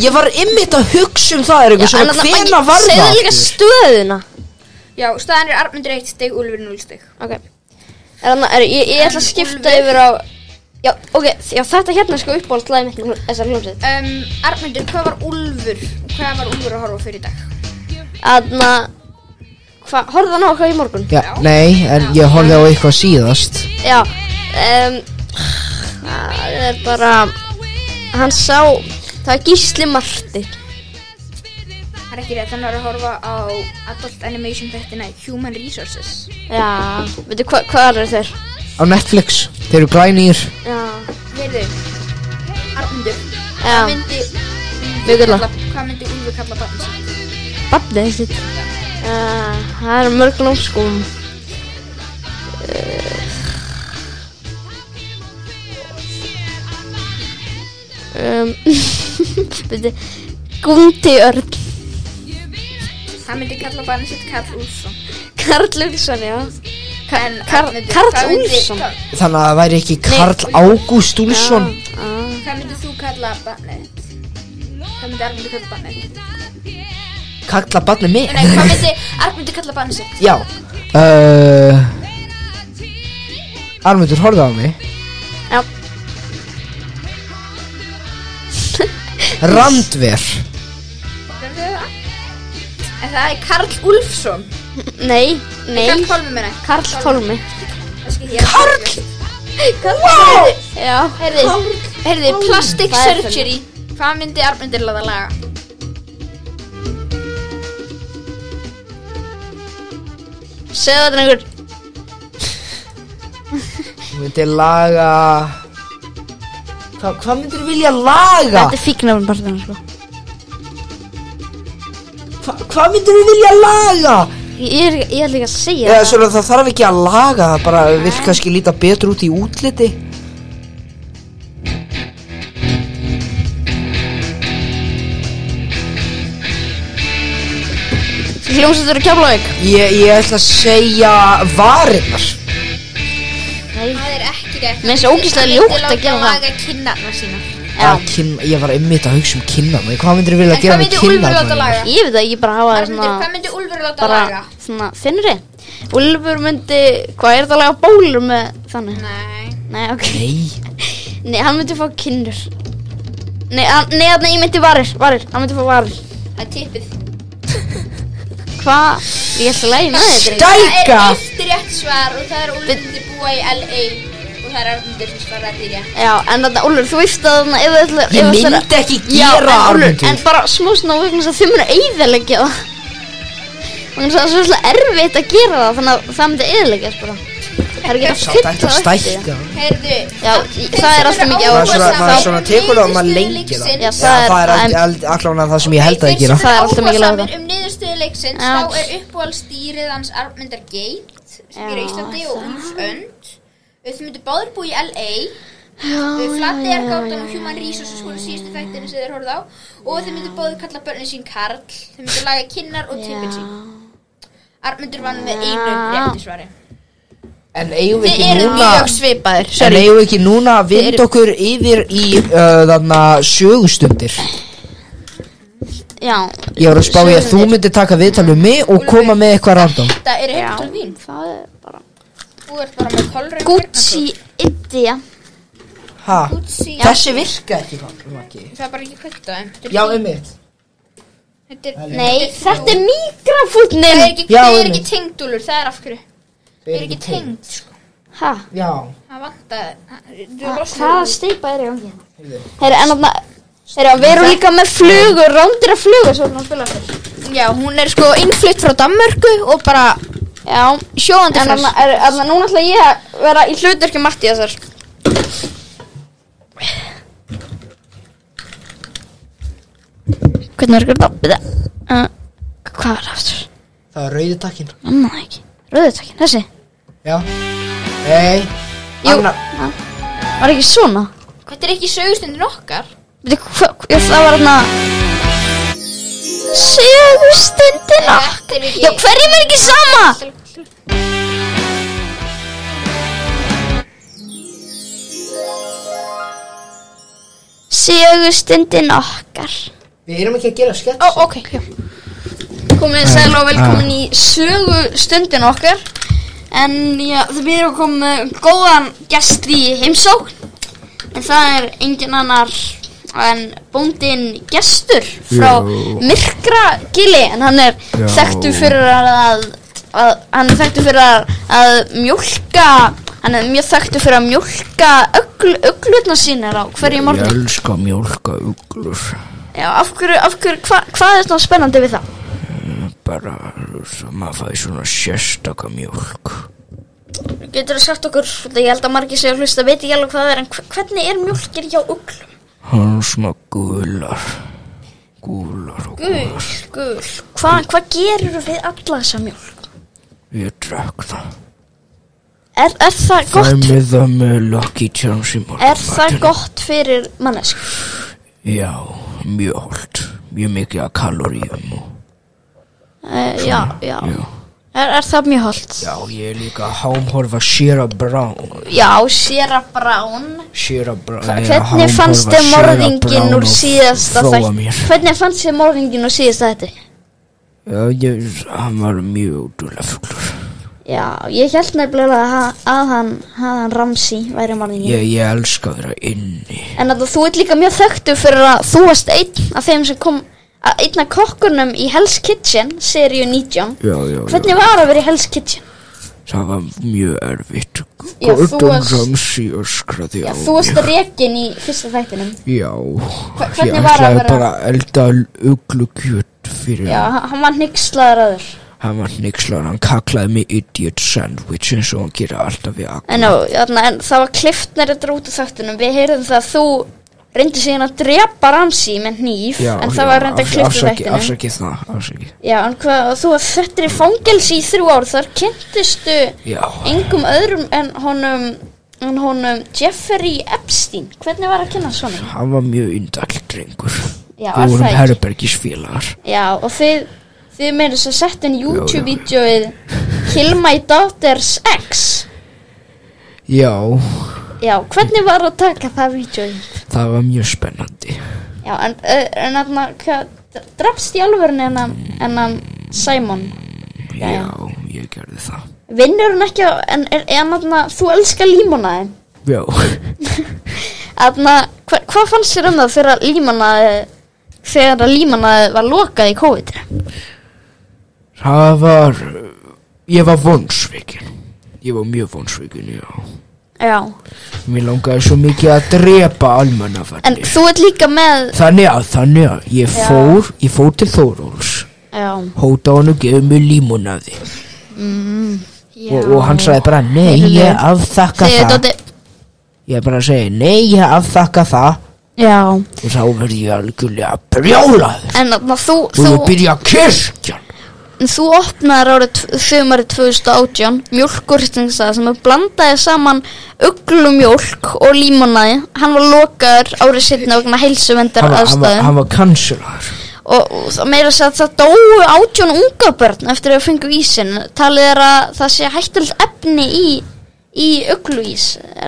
ég var einmitt að hugsa um það eitthvað svona, hvena var það? Segðu líka stöðuna. Já, staðan er Arnmundur 1 stig, Úlfur 0 stig. Ok. Ég ætla að skipta yfir á. Já, ok, já, þetta hérna er sko uppáhaldslagið mitt með þessar hljómsveit. Arnmundur, hvað var Úlfur að horfa á fyrir dag? Horfðu hann á eitthvað í morgun? Já, nei, en ég horfði á eitthvað síðast. Já, það er bara, hann sá, það er Gísli Marti. Það er ekki rétt, hann var að horfa á Adult Animation þættina Human Resources. Já, veitu hvað er þeir? Á Netflix, þeir eru glænýr. Já. Heyrðu, Arnmundur, Já. hvað myndi Úlfur kalla barnið sitt? Barnið sitt? Það er mörg nú sko. Veitu, Gúndi Örn. Hann myndi kalla barnið sitt Karl Úlfsson. Karl Úlfsson, já. Karl Úlfsson. Þannig að það væri ekki Karl Ágúst Úlfsson. Hvað myndið þú kalla barnið þitt? Hvað myndi Arnmundur kalla barnið þitt? Kalla barnið mig? Nei, hvað myndi Arnmundur kalla barnið sitt? Já. Arnmundur, horfðu á mig. Já. Randver. En það er Karl Úlfsson. Nei. Karl Pálmi meina. Karl Pálmi. Karl! Wow! Já. Heyrðu, Plastic Surgery. Hvað myndi Arnmundur láta laga? Segðu þetta einhver. Þú myndir laga... Hvað myndir þú vilja laga? Þetta er fíknefnbarðan, sko. Hvað myndir þú vilja laga? Ég ætla ekki að segja það. Svona það þarf ekki að laga, það bara vil kannski líta betur út í útliti. Hljómsveitur í Keflavík. Ég ætla að segja varirnar. Nei. Það er ekki rétt. Mér finnst ógeðslega ljótt að gera það. Hann myndi láta laga kinnarnar sína. Já. Ég var einmitt að hugsa um kinnarnar. Hvað myndir þú vilja gera með En hvað myndi Úlfur láta kinnarnar? laga? Ég veit það ekki, bara hafa það svona. Hvað myndi Úlfur láta Bara laga? svona, finnur þið? Úlfur myndi, hvað er það að laga bólur með þannig? Nei, ok. Nei, hann myndi fá kinnur. Nei, ég myndi varir, hann myndi fá varir. Það er tippið. Hvað? Ég ætla að læra með þetta. Stæka! Það er eitt rétt svar og það er Úlfur myndi búa í LA og það er Arnmundur sem svaraði því rétt. Já, en þetta, Úlfur, þú veist að þarna, ef þú ætlar... Ég myndi ekki gera Arnmundur. En bara smá svona vegna þess að þið munu eyðileggja það. Vegna þess að það er svolítið erfitt að gera það, þannig að það myndi eyðileggjast bara. Það er ekki að fylla Þetta stækka. Heyrðu, Já, það er alltaf mikið Það er svona tekur það og maður lengir það. Já, Það er allavega það sem ég held að ég gera. Það er alltaf mikið láta. Niðurstöðu leiksins, Já. þá er uppáhaldsdýrið hans Arnmundar Geit sem er á Íslandi og Úlfs Önd. Þau myndu báðir búa í LA Flateyjargátan og Human Resources skóla síðustu þættinni sem þeir horfðu á og þeir myndu báðir kalla börnin sín Karl, þeir myndu laga kinnar og tippin sín. Arnmundur vann með einu réttu svari. En eigum við Þið ekki eru núna mjög svipaðir, En eigum við ekki núna að vinda okkur yfir í þarna sögustundir? Já. Ég var að spá í að þú myndir taka viðtal við mig og koma með eitthvað random. Þetta eru heitur vín. Það bara Þú ert bara með kolröng. Gucci Idea. Ha? Gucci. Þessi virka ekki ekki. Það er bara ekki kvölda. Já, einmitt. Nei, þetta er mikrafútnin. Það er ekki tengdúlur, það er af hverju. Það er ekki tengd, sko. Ha? Já. Það vantaði. Hvaða steypa er í gangi? Herra, en þarna við erum líka með flugur, rándýra flugur svo að spila fyrir. Já, hún er sko innflutt frá Danmörku og bara sjóðandi en þarna núna ætla ég að vera í hlutverki Mattíasar. Hvernig er þetta? Hvað var það aftur? Það var rauði takkin. Annað ekki. Rauði takkin, þessi? Já. Nei. Jú. Var ekki svona? Þetta er ekki sögustundin okkar. Það var þarna sögustundin okkar. Já, hverjum er ekki sama? Sögustundin okkar. Við erum ekki að gera skets. Ok, já. Komið sæl og velkomin í sögustundin okkar. En já, við erum komið með góðan gest í heimsókn. En það er engin annar en bóndinn Gestur frá Myrkragili. En hann er þekktur fyrir að mjólka. Hann er mjög þekktur fyrir að mjólka uglurnar sínar á hverju morgun. Ég elska að mjólka uglur. Já, af hverju, hvað er svona spennandi við það? Bara, maður fæði svona sérstaka mjólk. Getur þú sagt okkur, ég held að margir segja hlusta, veit ekki alveg hvað það er, en hvernig er mjólkir hjá uglum? Hann smá gular og gular. Gul. Hvað gerir þú við alla þessa mjólk? Ég drekk það. Er það gott? Fæmið það með Lucky Charms í morgun. Er það gott fyrir mannesku? Já, mjög holdt. Mjög mikið af kaloríum og já. Er það mjög holdt? Já, ég er líka að hámhorfa Shira Brown. Já, Shira Brown. Hvernig fannst þér morðinginn úr síðasta þætti? Hvernig fannst þér morðinginn úr síðasta þætti? Já, hann var mjög útrúlega fuglur. Já, ég held nefnilega að hann Ramsey væri morðinginn. Ég elska að vera inni. En þú ert líka mjög þekktur fyrir að þú varst einn af þeim sem kom einn af kokkurnum í Hell's Kitchen seríu 19. Já. Hvernig var að vera í Hell's Kitchen? Það var mjög erfitt. Gordon Ramsay öskraði á mig. Þú varst rekinn í fyrsta þættinum. Já. Hvernig var að vera? Ég ætlaði bara að elda uglukjöt fyrir Já, hann var hneykslaður aður. Hann var hneykslaður, hann kaklaði mig idiot sandwich eins og hann gerir alltaf við akkur. En það var klift nær þetta út af þættinum. Við heyrðum það að þú reyndi síðan að drepa Ramsey með hníf, en það var reynda klippið þættinu. Afsakið. Já, en þú settir í fangelsi í 3 ár, þar kynntistu engum öðrum en honum Jeffrey Epstein. Hvernig var að kynna svona? Hann var mjög indæll drengur. Já, við vorum herbergisfélagar. Já, og þið meira þess að setja inn YouTube-vídeóið Kill My Daughter's Ex. Já, hvernig var að taka það vídeóið? Það var mjög spennandi. Já, en drafst í alvörinu en hann Simon? Já, ég gerði það. Vinnur hann ekki en þú elskar límonaði? Já. Hvað fannst þér það þegar límonaði var lokað í COVID? Ég var vonsvikinn. Ég var mjög vonsvikinn, Já. Mér langaði svo mikið að drepa almannavarnir. En þú ert líka með Þannig að ég fór til Þóróls. Hóta hann og gefið mér límonaði. Og hann sagði bara nei, ég afþakka það. Ég bara segi nei, ég afþakka það. Já. Og þá verði ég algjörlega brjálaður. En þú Og ég byrja kirkjan. þú opnaðir sumarið 2018 mjólkurhristingstað sem blandaði saman uglumjólk og límonaði. Hann var lokaður árið seinna vegna heilsuverndar aðstæðum. Hann var kanselaður. Og það meira að segja að það dóu 18 unga börn eftir að fengu ísinn. Talið að það sé hættulegt efni í ugluís.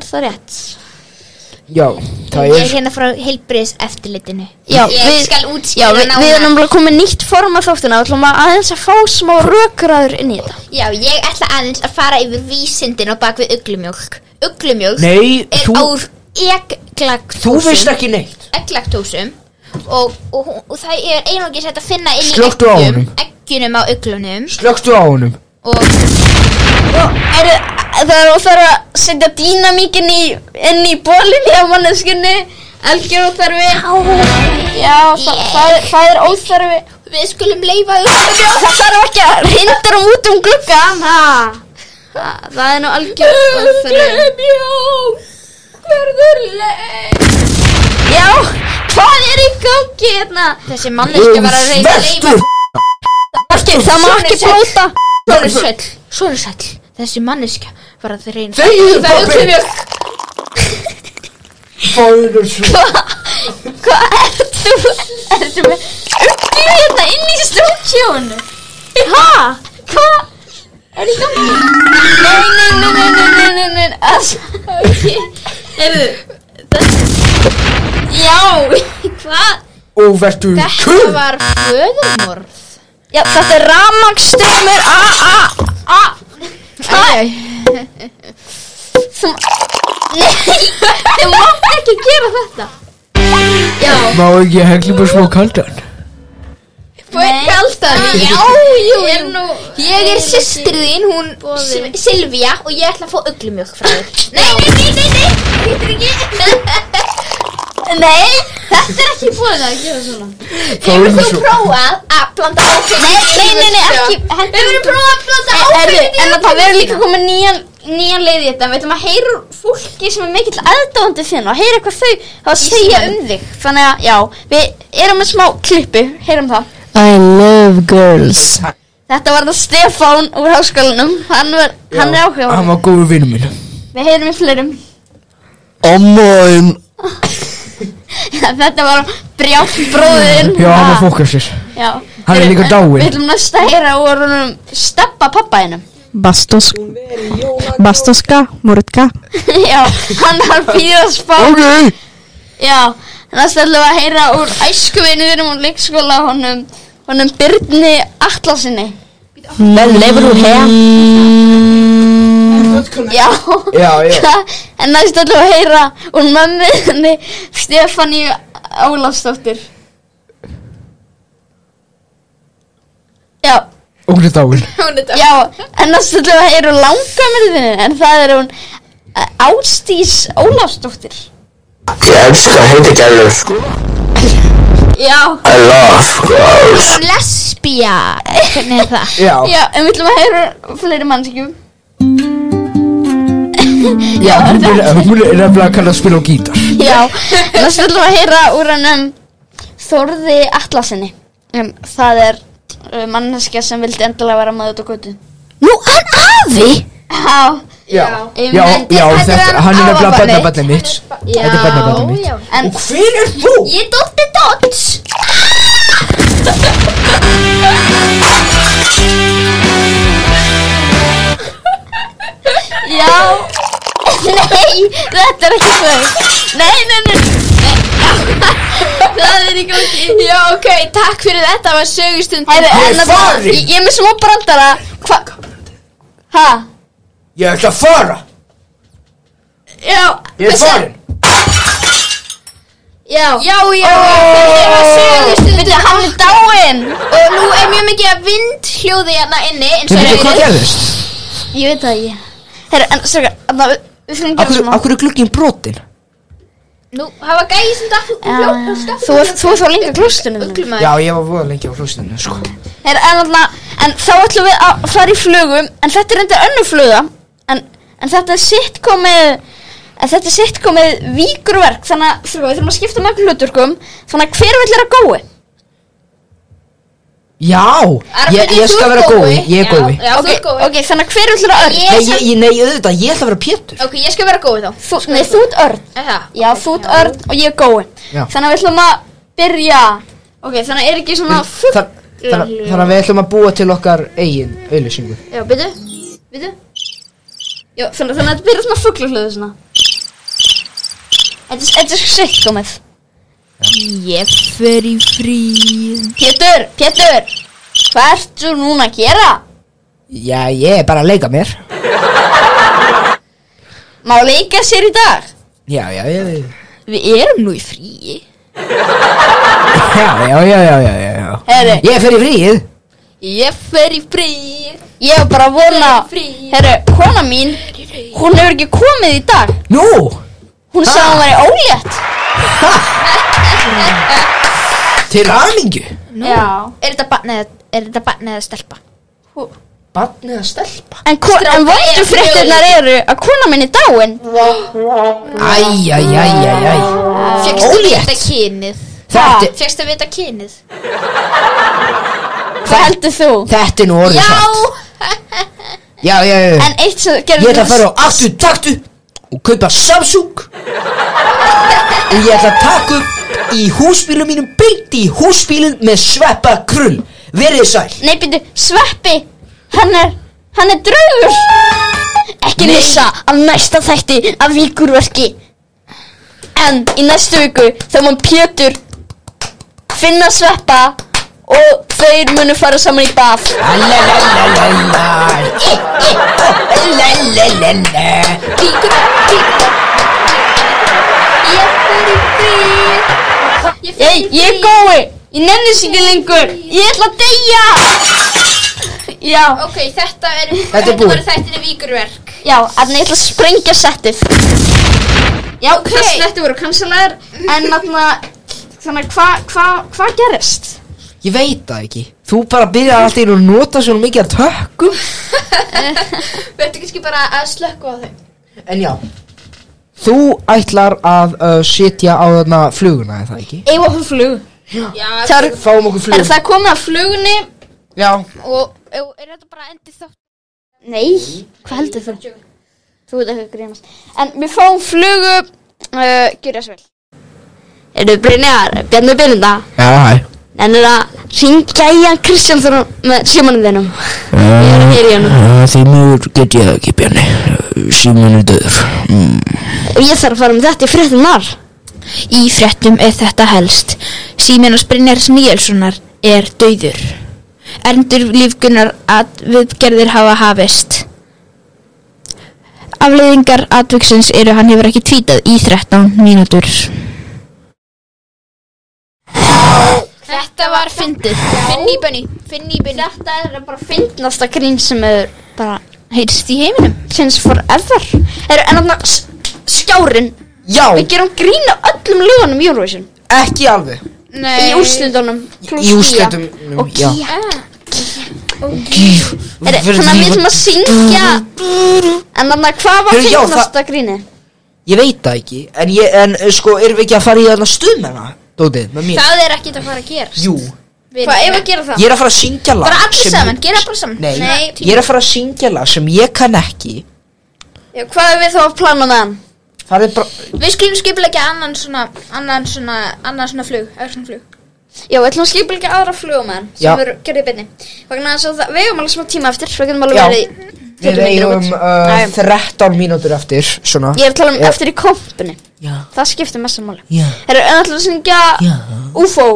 Það rétt? Já, það Ég hérna frá heilbrigðiseftirlitinu. Já, ég skal útskýra nánar. Við erum komið nýtt form af þáttina. Við ætlum aðeins að fá smá rökræður inn í þetta. Já, ég ætla aðeins að fara yfir vísindin á bak við uglumjólk. Uglumjólk úr egglaktósum. Þú veist ekki neitt. Egglaktósum og það einungis hægt að finna inn í eggjunum á uglunum. Slökktu á honum. Það þarf að setja dýnamíkin inn í bólinni á manneskunni. Algjör óþarfi. Já, það óþarfi. Við skulum leyfa uglumjólk. Það þarf ekki að hrinda út gluggann. Það nú algjör óþarfi. Uglumjólk verður leið. Já, hvað í gangi hérna? Þessi manneskja var að reyna að leyfa. Það má ekki blóta. Svona sæll. Þessi manneskja var að reyna Þegiðu, pabbi! Fáður svo. Hvað ertu með uglu hérna inn í stúdíónu? Hvað? Er í gangi? Nei. Já, hvað? Og verður Þetta var föðurmorð. Já, þetta rafmagnsstraumur. Nei, þú mátt ekki gera þetta. Já. Má ekki hegli bara smá kaldan? Kaldan? Já. Ég systir þín, hún Silvía, og ég ætla að fá uglumjólk frá þér. Nei. Hittir ekki. Nei, þetta ekki búið að gera svona. Hefur þú prófað að blanda áfengi? Nei, ekki. Hefur þú prófað að blanda áfengi? En það verður líka komið nýjan leið í þetta. Við ætlum að heyra fólki sem mikill aðdáandi þinn og heyra hvað þau hafa að segja þig. Þannig að, já, við erum með smá klippu. Heyrum það. I love girls. Þetta var það Stefán úr háskólanum. Hann er áhugaður. Hann var góður vinur minn. Við heyrum í fleirum. Ammaðinn. Þetta var Brjánn bróðinn. Já, hann var fókusir. Já. Hann er líka dáinn. Við ætlum næst að heyra úr Steppa pappaðinum. Bastoska, Murtka. Já, hann har býð að spá. Ok. Já, næst ætlum við að heyra úr æskuvinniðinum og leikskóla honum Birni Atlasinni. Leifur úr hér. Já. Já. En næst ætlum við að heyra úr mömmunni Stefaníu Ólafsdóttur. Já. Hún er dáinn. Já, en næst ætlum við að heyra úr langamyrðinni, en það er hún Ásdís Ólafsdóttir. Ég elska heitigælur, sko. Já. I love girls. Lesbía. Hvernig er það? Já. Já, en við ætlum að heyra fleiri mannskjum. Já, hún er nefnilega að kalla að spila á gítar. Já, næst ætlum við að heyra úr Þórði Atlasinni. Það er manneskja sem vildi endilega vera með út á götu. Nú, hann afi? Já, hann er nefnilega barnabarnið mitt. Þetta er barnabarnið mitt. Og hver er þú? Ég er Dóttir Dodds. Já. Nei, þetta er ekki þau. Nei. Það er í gangi. Já, ok, takk fyrir þetta var sögustund. Ég er með smá brandara. Hæ? Ég ætla að fara. Já. Ég er farin. Já. Þetta var sögustund. Hann er dáinn. Og nú er mjög mikið að vindhljóði hérna inni. Hvað gerðist? Ég veit það ekki. Herru, en strákar, við skulum gera svona. Akkur er glugginn brotinn? Nú, það var gæði sem dætt Þú er þá lengi á klóstunum. Já, ég var voða lengi á klóstunum, sko. Herru, en þá ætlum við að fara í flugum, en þetta er endur önnur fluga, en þetta er sitcomið víkurverk, þannig að við þurfum að skipta með hlutverkum, þannig að hver vill gói? Já, ég skal vera gói. Ég er gói. Já, þú er gói. Ok, þannig að hver ætlar Örn? Nei, auðvitað, ég ætla að vera Pétur. Ok, ég skal vera gói þá. Nei, þú ert Örn. Já, þú ert Örn og ég er gói. Þannig að við ætlum að byrja. Ok, þannig að ekki svona fugl. Þannig að við ætlum að búa til okkar eigin auðlýsingu. Já, byrju. Já, þannig að þetta byrja svona fuglahlöðu svona. Þetta er sitt komið. Ég fer í frí. Pétur, hvað ertu núna að gera? Já, ég er bara að leika mér. Má leika sér í dag? Já. Við erum nú í fríi. Já. Herri, Ég fer í fríið. Ég fer í frí. ég var bara að vona. Herri, kona mín, hún hefur ekki komið í dag. Nú. Hún sagði að hún væri ólétt. Til hamingju. Já. Er þetta barn eða stelpa? Barn eða stelpa? En vondu fréttirnar eru að kona mín er dáin. Æjæjæjæjæj. Fékkstu að vita kynið? Þetta Fékkstu að vita kynið? Hvað heldur þú? Þetta er nú orðið satt. Já. En eitt sem Ég ætla að fara á aftur taktu og kaupa Samsung. Og ég ætla að taka upp í húsbílum mínum, beint í húsbílinn með Sveppa Krull. Verið sæl. Nei, byrju, Sveppi, hann er draugur. Ekki missa af næsta þætti af Víkurverki. En í næstu viku þá mun Pétur finna Sveppa og þeir munu fara saman í bað. Ég er gói. Ég nenni sig ekki lengur. Ég ætla að deyja. Já. Ok, þetta Þetta er búið. voru þættinni Víkurverk. Já, þannig ég ætla að sprengja settið. Já, Ok. þessi þætti voru cancelaðir. En þannig hvað gerist? Ég veit það ekki. Þú bara byrjar alltaf inn og nota svona mikið að tökkum. Verður kannski bara að slökka á þau? En já. Þú ætlar að sitja á þarna fluguna, er það ekki? Eigum okkur flug. Já. Fáum okkur flug. Er það komið að flugunni? Já. Og er þetta bara endið þátt? Nei, hvað heldur þú? Þú veit ekki að grínast. En við fáum flugu, gjörja svo vel. Bjarni Byrnda. Já, hæ. En að hringja í hann Kristján með símanum þínum. Ég að heyra í hann. Því mjög get ég ekki, Bjarni. Síminn er döður. Ég þarf að fara með þetta í fréttunar. Í fréttum er þetta helst. Síminn Brynjars Níelssonar er dauður. Endurlífgunar viðgerðir hafa hafist. Afleiðingar atviksins eru hann hefur ekki tvítað í 13 mínútur. Þetta var fyndið. Finn í bönni. Þetta er bara fyndnasta grín sem er bara Heyrst í heiminum. since forever. En þarna skjárinn. Já. Við gerum grín á öllum lögunum í Eurovision. Ekki alveg. Nei. Í úrslitunum. Í úrslitum. Og Já. Þannig að við ætlum að syngja. En þarna hvað var Heyrðu, já, fyndnasta gríni? Ég veit það ekki. En sko, erum við ekki að fara í þarna stuðmenna, Dótið, með mér? Það er ekkert að fara að gerast. Jú. Hvað ef að gera það? Ég er að fara að syngja lag. Bara allir saman, gera bara saman. Nei, ég er að fara að syngja lag sem ég kann ekki. Já, hvað er við þá að plana með hann? Farið bara. Við skulum skipuleggja annan svona flug, flug. Já, við ætlum að skipuleggja aðra flugum með hann Já. sem eru gerðið í beinni. Vegna þess að við eigum alveg smá tíma eftir. Við getum alveg Já. verið í Við eigum 13 mínútur eftir, svona. Ég er að tala um eftir í kompunni. Já. Það skiptir mest máli. Já. En ætlum að syngja UFO.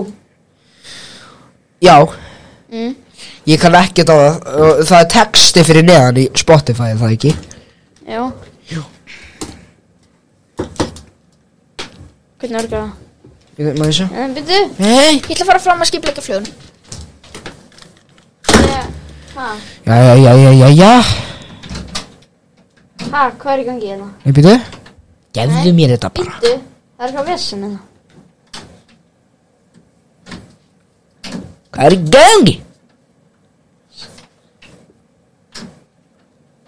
Já. Ég kann ekki á það. Það er texti fyrir neðan í Spotify, er það ekki? Já. Jú. Hvernig orgar það? Má ég sjá? En byrju. Nei. Ég ætla að fara fram að skipuleggja flugun. Já. Hvað er í gangi hérna? Nei, býtu. Gefðu mér þetta bara. Bíddu, það er eitthvað vesen hérna. Hvað er í gangi?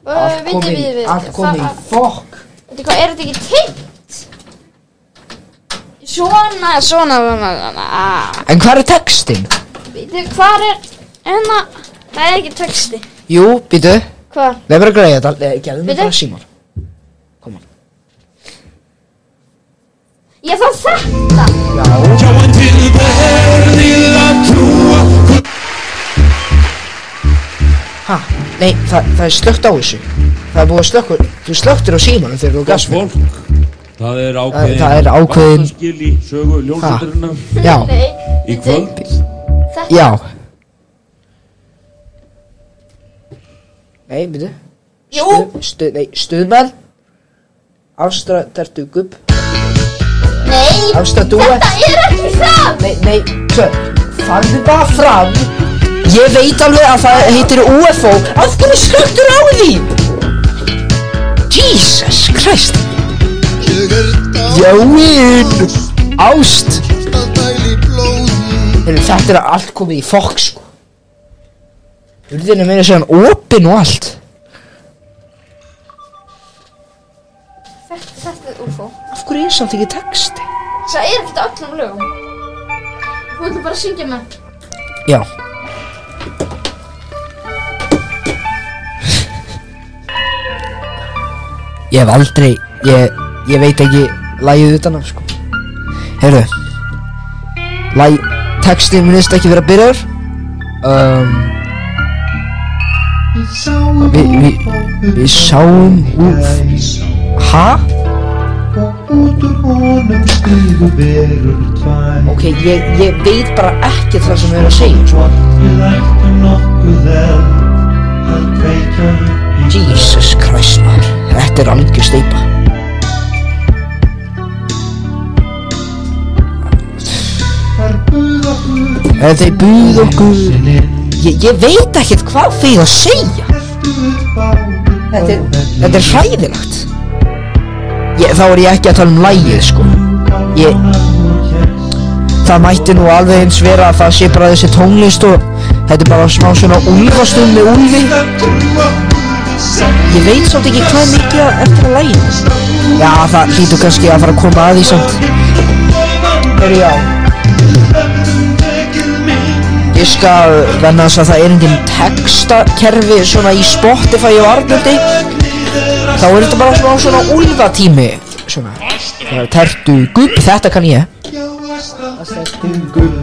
Allt komið í fokk. Veitu hvað, er þetta ekki tengt? Svona. En hvað er textin? Veitu, hvað er... Það ekki texti. Jú, býtu. Hvað? Leif bara að greiða þetta. Gerðu mig bara símar. Kom on. Ég þarf þetta. Já. Ha, nei, það slökkt á þessu. Það búið að slökka. Þú slökktir á símanum þegar þú gafst mér. Það er ákveðin skil í sögu ljónsætturinnar. Já. Í kvöld. Já. Nei, byrju. Jú. Stuðmæl. Ástra tertu gubb. Nei. Ástra dúa. Þetta ekki fram. Nei, farðu bara fram. Ég veit alveg að það heitir UFO. Af hverju slökktur á því? Jesus Christ. Jóin. Ást. Þetta allt komið í fokk, sko. Hurðin meira segja opin og allt. Þetta UFO. Af hverju samt ekki texti? Það ekkert á öllum lögum. Þú ætlum bara að syngja með. Já. Ég hef aldrei, ég veit ekki lagið utan af, sko. Heyrðu. Textið minnist ekki vera byrjar. Við sáum úf. Ha? Ok, ég veit bara ekki það sem við erum að segja, sko. Jesus Christ, maður. Þetta algjör steypa. Þeir buðu okkur. Ég veit ekkert hvað þeir að segja. Þetta hræðilegt. Þá ég ekki að tala lagið, sko. Það mætti nú alveg eins vera að það sé bara þessi tónlist og þetta bara smá svona úlfastund með úlfi. Ég veit samt ekki hvað mikið eftir að lagið. Já, það hlýtur kannski að fara að koma að því samt. Já. Ég skal venna þess að það engin textakerfi svona í Spotify og Arnaldi. Þá þetta bara smá svona úlfatími. Svona. Tertu gubb, þetta kann ég. Tertu gubb.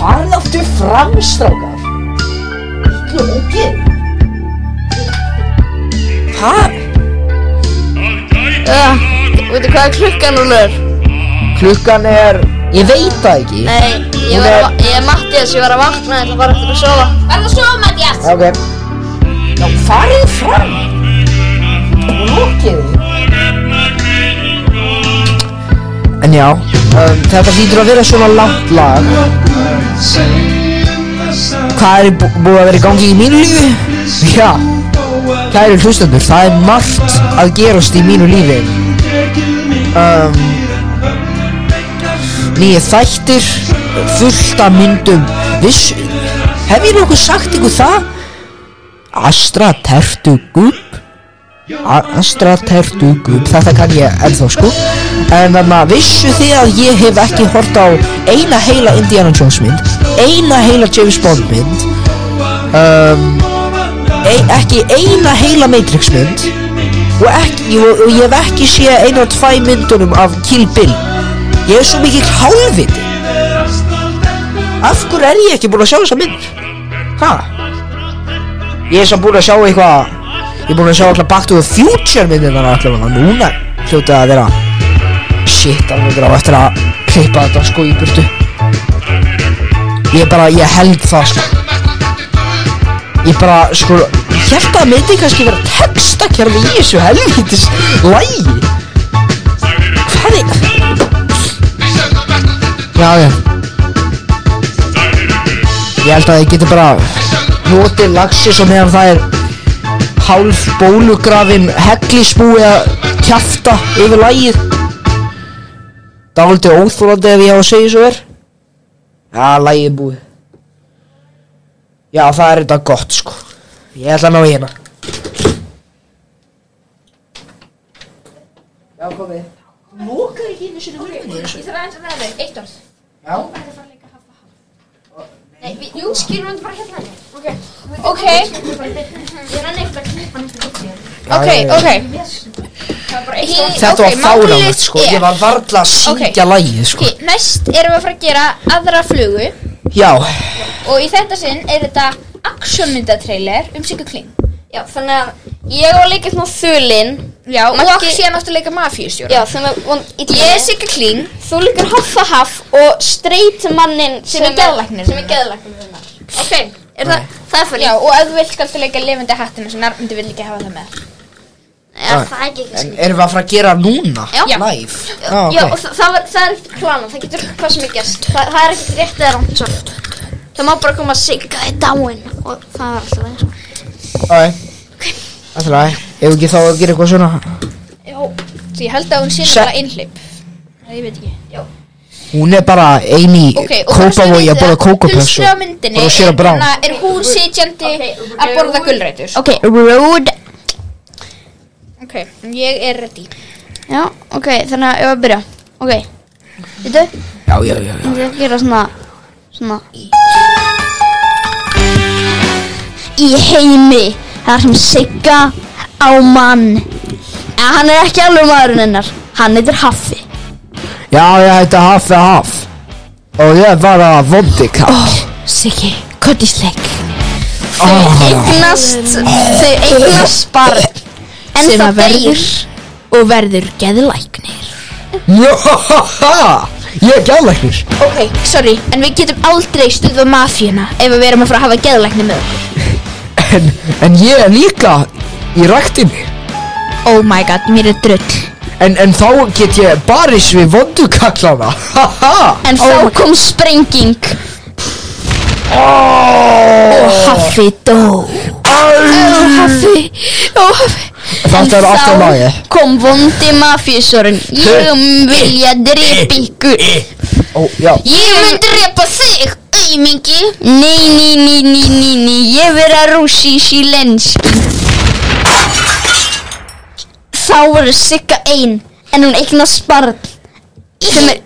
Farðu aftur fram, strákar. Þú ógeð. Hæ? Veitu hvað klukkan núna er? Klukkan ég veit það ekki. Nei, ég er Mattias, ég var að vakna, ég ætla bara eftir að sofa. Farðu að sofa, Mattias. Ok. Já, farið fram. Og lokkið þið. En já, þetta hlýtur að vera svona langt lag. Hvað búið að vera í gangi í mínu lífi? Já, kæri hlustendur, það margt að gerast í mínu lífi. Nýju þættir, fullt af myndum. Hef ég nokkuð sagt ykkur það? Astra tertu gubb. Astra tertu gubb. Þetta kann ég ennþá, sko. En vissu þið að ég hef ekki hort á eina heila Indiana Jones mynd, eina heila James Bond mynd, ekki eina heila Matrix mynd og ég hef ekki séð eina og tvæ myndunum af Kill Bill. Ég er svo mikið hálfviti. Af hverju ég ekki búin að sjá þessa mynd? Hæ? Ég er samt búin að sjá eitthvað. Ég er búin að sjá alltaf Back to the Future myndina alltaf. Núna hljóta að vera shit alveg á eftir að klippa þetta, sko, í burtu. Ég held það, sko. Ég hélt að myndi kannski vera textakerfi í þessu helvítis lagi. Hvað Já. Ég held að ég geti bara notið laxi svo meðan það hálf bólugrafin hellisbúi að kjafta yfir lagið. Dálítið óþolandi ef ég á að segja svo Já, lagið búið. Já, það þetta gott, sko. Ég ætla að ná í hérna. Já, komið. Lokar ekki einu sinni hurðinni. Ég þarf aðeins að vera þau, eitt orð. Já. Þetta fara líka half og half. Nei, Jú, skilum við bara hérna. Ok. Ég renni ekkert að klippa hann eftir. Ok. Þetta var fáránlegt sko, ég var varla að syngja lagið sko. Ok, næst erum við að fara að gera aðra flugu. Já. Og í þetta sinn þetta actionmyndatrailer Sigga Kling. Já, þannig að ég var líka svona þulinn. Já, og síðan áttu að leika mafíustjóra. Já, þannig að ég Sigga Kling. Þú líkur Haff og straight mannin sem geðlæknir. Ok, það fyrir. Já, og ef þú vilt skaltu leika lifandi hattinu sem Narmundi vil ekki hafa það með. Það er ekki En erum við að fara að gera núna? Já. Live? Já, og það er ekkert planað, það getur hvað sem ég gerst. Það er ekkert rétt eða rangt sagt. Það má bara koma að Sigga er dáin og það er alltaf eins og. Alltaf læg, ef ekki þá að gera eitthvað svona. Já, því ég held að hún sé bara einhleyp. Það ég veit ekki. Já. Hún er bara ein í Kópavogi að borða kókópössu á myndinni er hún sitjandi að borða gulrætur. Ok, rude. Ok, ég er ready. Já, ok, þannig að ég var að byrja. Ok, veitu? Já. Ég ætla að gera svona Í heimi þar sem Sigga á mann. En hann er ekki alveg maðurinn hennar. Hann heitir Haffi. Já, ég heiti Haff. Og ég er bara vondi kall. Siggi, kottisleik. Þau eignast barn. En það deyr. Og verður geðlæknir. Ég er geðlæknir. Ok, sorry, en við getum aldrei stuðað mafíuna ef við erum að fara að hafa geðlækni með okkur. En ég er líka í ræktinni. Oh my god, mér er drull. En þá get ég barist við vondukallana. En þá kom sprenging. Og Haffi dó. Haffi. Þetta er alltaf lagið. En þá kom vondi mafíusorinn. Ég vilja drepa ykkur. Ég mun drepa þig, aumingi. Nei, ég vera rússi sílenski. Þá verður Sigga ein, en hún eignast barn. Sem er...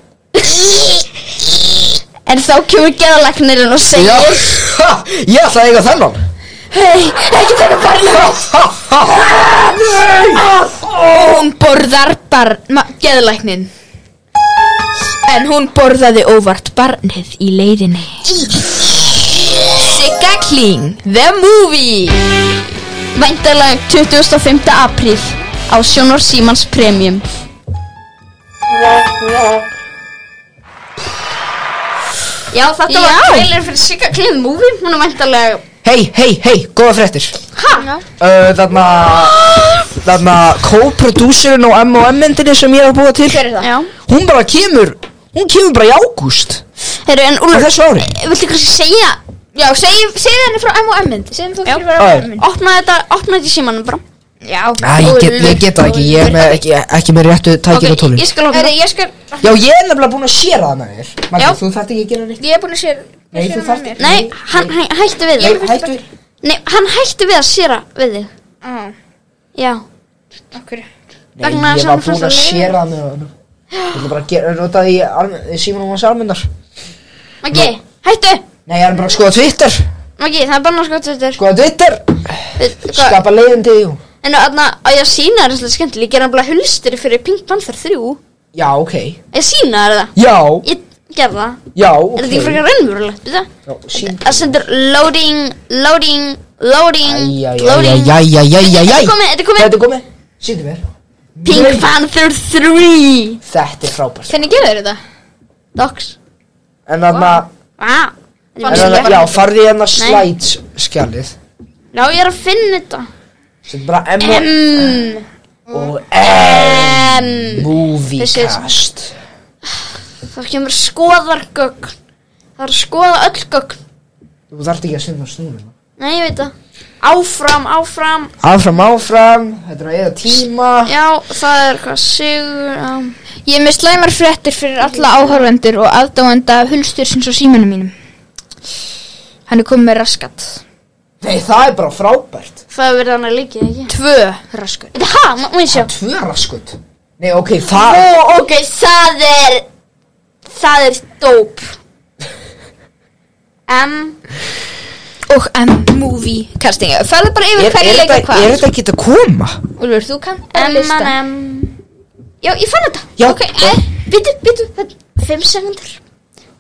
En þá kemur geðlæknirinn og segir Ég ætla að eiga þennan. Hei, ekki taka barnið Og hún borðar geðlæknin. En hún borðaði óvart barnið í leiðinni. Sigga Kling, the movie. Væntanlega 25. apríl á Sjónvarps Símans Premium. Já, þetta var trailer fyrir Sigga Kling movie. Hún er væntanlega... Hei, góða fréttir. Þarna co-producerinn á M&M myndinni sem ég var að búa til. Hver er það? Já. Hún kemur bara í ágúst. Heyrðu, en Úlfur, þessu ári. Viltu kannski segja... Já, segðu henni frá M&M mynd. Segðu þú fyrir frá M&M mynd. Opna þetta í símanum bara. Já. Ég get það ekki, ég er ekki með réttu tækir og tólin. Ég skal opna það. Já, ég er nefnilega búin að séra það með þér. Margir, þú þarft ekki að gera neitt. Ég er búin að séra. Nei, þú þarft ekki. Nei, hann hætti við það. Nei, hann hætti við að séra við þig. Já. Okkur. Nei, ég var búin að séra það með það. Ég ætla bara að nota það í símanum hans Armundar. Maggi, hættu. Nei, ég er bara að skoða Twitter. Maggi, það er bara að skoða Twitter. Skoða Twitter. Skapa leiðin til því. En þarna að ég sína það er svolítið skemmtileg. Ég gera bara hulstri fyrir Pink Panther 3. Já, ok. Ég sína það. Já. Ég gerði það. Já, ok. Er þetta ekki frekar raunverulegt, veit það? Já, sína. Það sendur loading. Jæja. Þetta er komið. Sýndu mér. Pink Panther 3. Þetta er frábært. Hvernig gerður þetta? Docs. En þarna... Já, farði hérna slides skjalið. Já, ég er að finna þetta. Sett bara M og Moviecast. Það kemur skoðargögn. Það er að skoða öll gögn. Þú þarft ekki að senda snúruna. Nei, ég veit það. Áfram. Áfram. Þetta er að eða tíma. Já, það er hvað sigur. Ég er með slæmar fréttir fyrir alla áhorfendur og aðdáenda hulstursins og símanum mínum. Hann er komið með raskat. Nei, það er bara frábært. Það er verið hann að líka, ekki? 2 raskut. Má ég sjá? 2 raskut? Nei, ok, það... Ok, það er dóp. og movie casting. Færðu bara yfir hverju leika hvað. Er þetta ekki að koma? Úlfur, þú kann lista. Já, ég fann þetta. Já. Ok, býtu, 5 sekundur.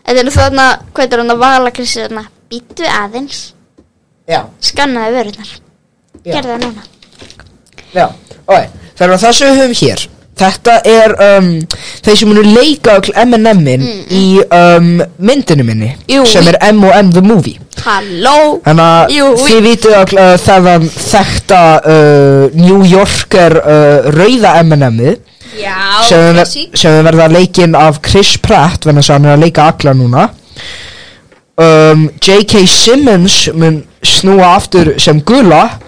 Þetta er þarna, hvað er þarna valakrissi þarna? Býtu aðeins. Já. Skannaði vörurnar. Gerðu það núna. Já, ok. Það það sem við höfum hér. Þetta er þeir sem munu leika M&M-in í myndinu minni sem er M&M the Movie. Halló. Þannig að þið vitið þaðan þekkta New Yorker rauða M&M-ið sem verða leikinn af Chris Pratt þannig að hann er að leika alla núna. J.K. Simmons mun snúa aftur sem gula.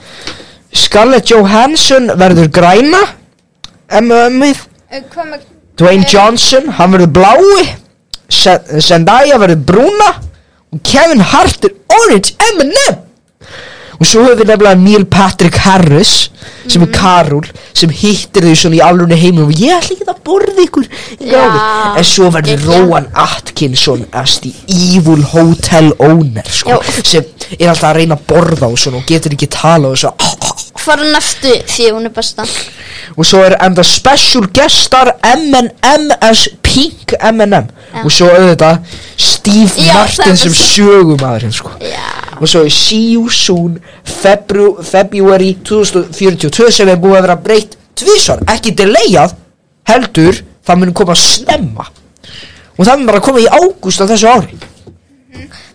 Scarlett Johansson verður græna M&M-ið. Dwayne Johnson, hann verður blái. Zendaya verður brúna. Og Kevin Hart er orange M&M. Og svo höfum við nefnilega Neil Patrick Harris sem er Karol, sem hittir þau svona í alvörunni heimum og ég ætla ekki að borða ykkur en svo verður Rowan Atkinson as the evil hotel owner sko, sem er alltaf að reyna að borða og svona og getur ekki tala og svo fara næstu því hún er besta. Og svo er enda special guest star M&M as Pink M&M og svo auðvitað Steve Martin sem sögumaðurinn sko. Og svo See You Soon February 2042 sem er búið að vera breytt tvisvar, ekki delayað heldur, það mun koma snemma og það mun bara koma í ágúst á þessu ári.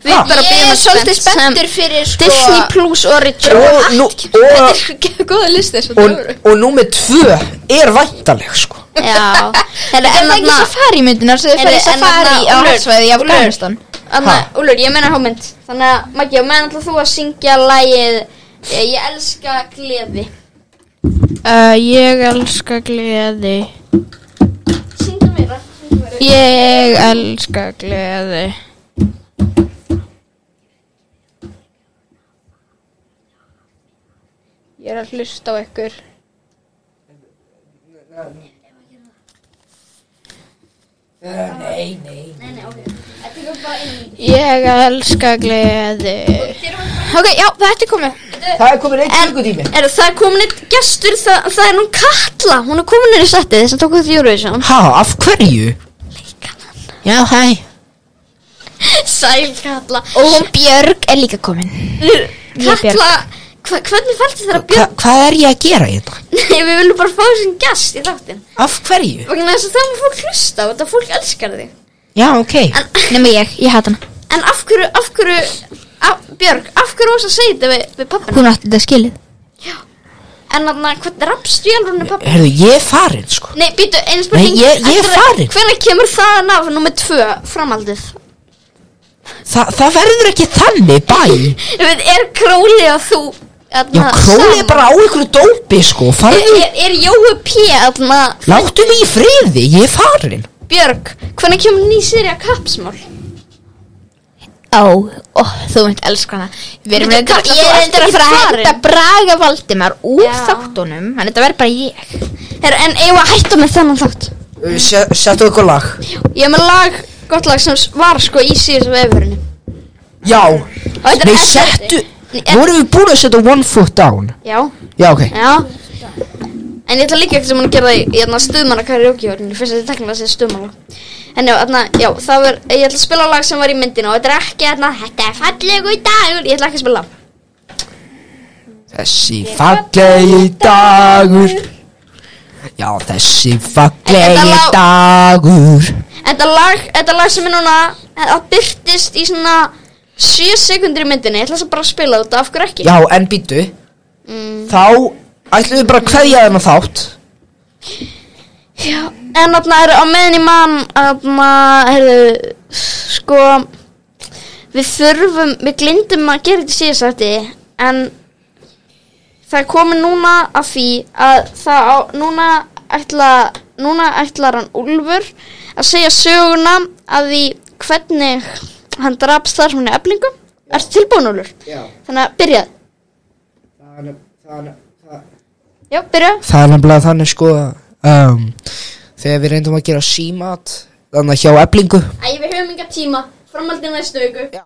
Við bara byrjum svolítið spenntur fyrir sko Disney Plus Original. Þetta er góða listi og númer 2 er væntanleg sko. Já. Er það ekki safari myndinar sem þið fyrir safari á halsvæði í Afganistan? Úlfur, ég meina hómynd. Þannig að Maggi, meðan ætla þú að syngja lagið Ég elska gleði. Ég elska gleði. Syngdu meira. Ég elska gleði. Ég að hlusta á ykkur. Nei, ok. Ég elska gleði. Ok, já, þetta er komið. Það er komin 1 klukkutími. Það er komin eitt gestur, það er nú Katla. Hún er komin inn í settið þess að tók þetta Eurovision. Ha, af hverju? Leikanan. Já, hæ. Sæl Katla. Og hún Björg er líka komin. Katla, hvernig fælti þér að Björg? Hvað er ég að gera í þetta? Nei, við viljum bara fá þessum gest í þáttinn. Af hverju? Vegna þess að það má fólk hlusta og þetta fólk elskar þig. Já, ok. Nefnum ég hata hana. En af hverju, Björg, af hverju varst að segja þetta við pappina? Hún átti þetta skilið. Já. En hvernig rappstu í alveg pappina? Herðu, ég er farin, sko. Nei, býtu, einu spurning. Nei, ég er farin. Hvenær kemur það af nummer 2, framhaldið? Það verður ekki þannig, bæ. Er Króli og þú... Já, Króli er bara á einhverju dópi, sko. Er Jói P. Láttu mig í friði, ég er farin. Björg, hvenær kemur ný sería Kappsmál? Þú mynd elska hana. Ég er reyndar að fara að hætta Braga Valdimar úr þáttunum. Þannig að þetta verður bara ég. En eigum að hætta með þennan þátt? Settu ykkur lag. Ég er með lag, gott lag sem var sko í síðustu vefurinu. Já. Nei, settu. Nú erum við búin að setja One Foot Down. Já. Já, ok. Já. En ég ætla líka ekkert sem hún að gera það í stuðmanna karaoke-hórnum. Ég finnst að þetta teknilega að segja stuðmanna. En já, það var, ég ætla að spila lag sem var í myndinu og þetta er ekki þetta er fallegu dagur. Ég ætla ekki að spila. Þessi fallegi dagur. Já, þessi fallegi dagur. Þetta lag sem er núna, það byrtist í svona 7 sekundir í myndinni. Ég ætla að bara að spila þetta, af hverju ekki? Já, en býtu. Þá ætlum við bara að kveðja þennan þátt. Já, en er á meðan í mann, heyrðu, sko, við glindum að gera þetta síðastætti, en það er komið núna að því að núna ætlar hann Úlfur að segja söguna að því hvernig hann drapst þar hún í Eflingu. Ertu tilbúin, Úlfur? Já. Þannig að byrjað. Já, byrja. Það er nefnilega þannig sko þegar við reyndum að gera símat þannig hjá Eflingu. Við höfum enga tíma, framhaldið næstu viku. Já.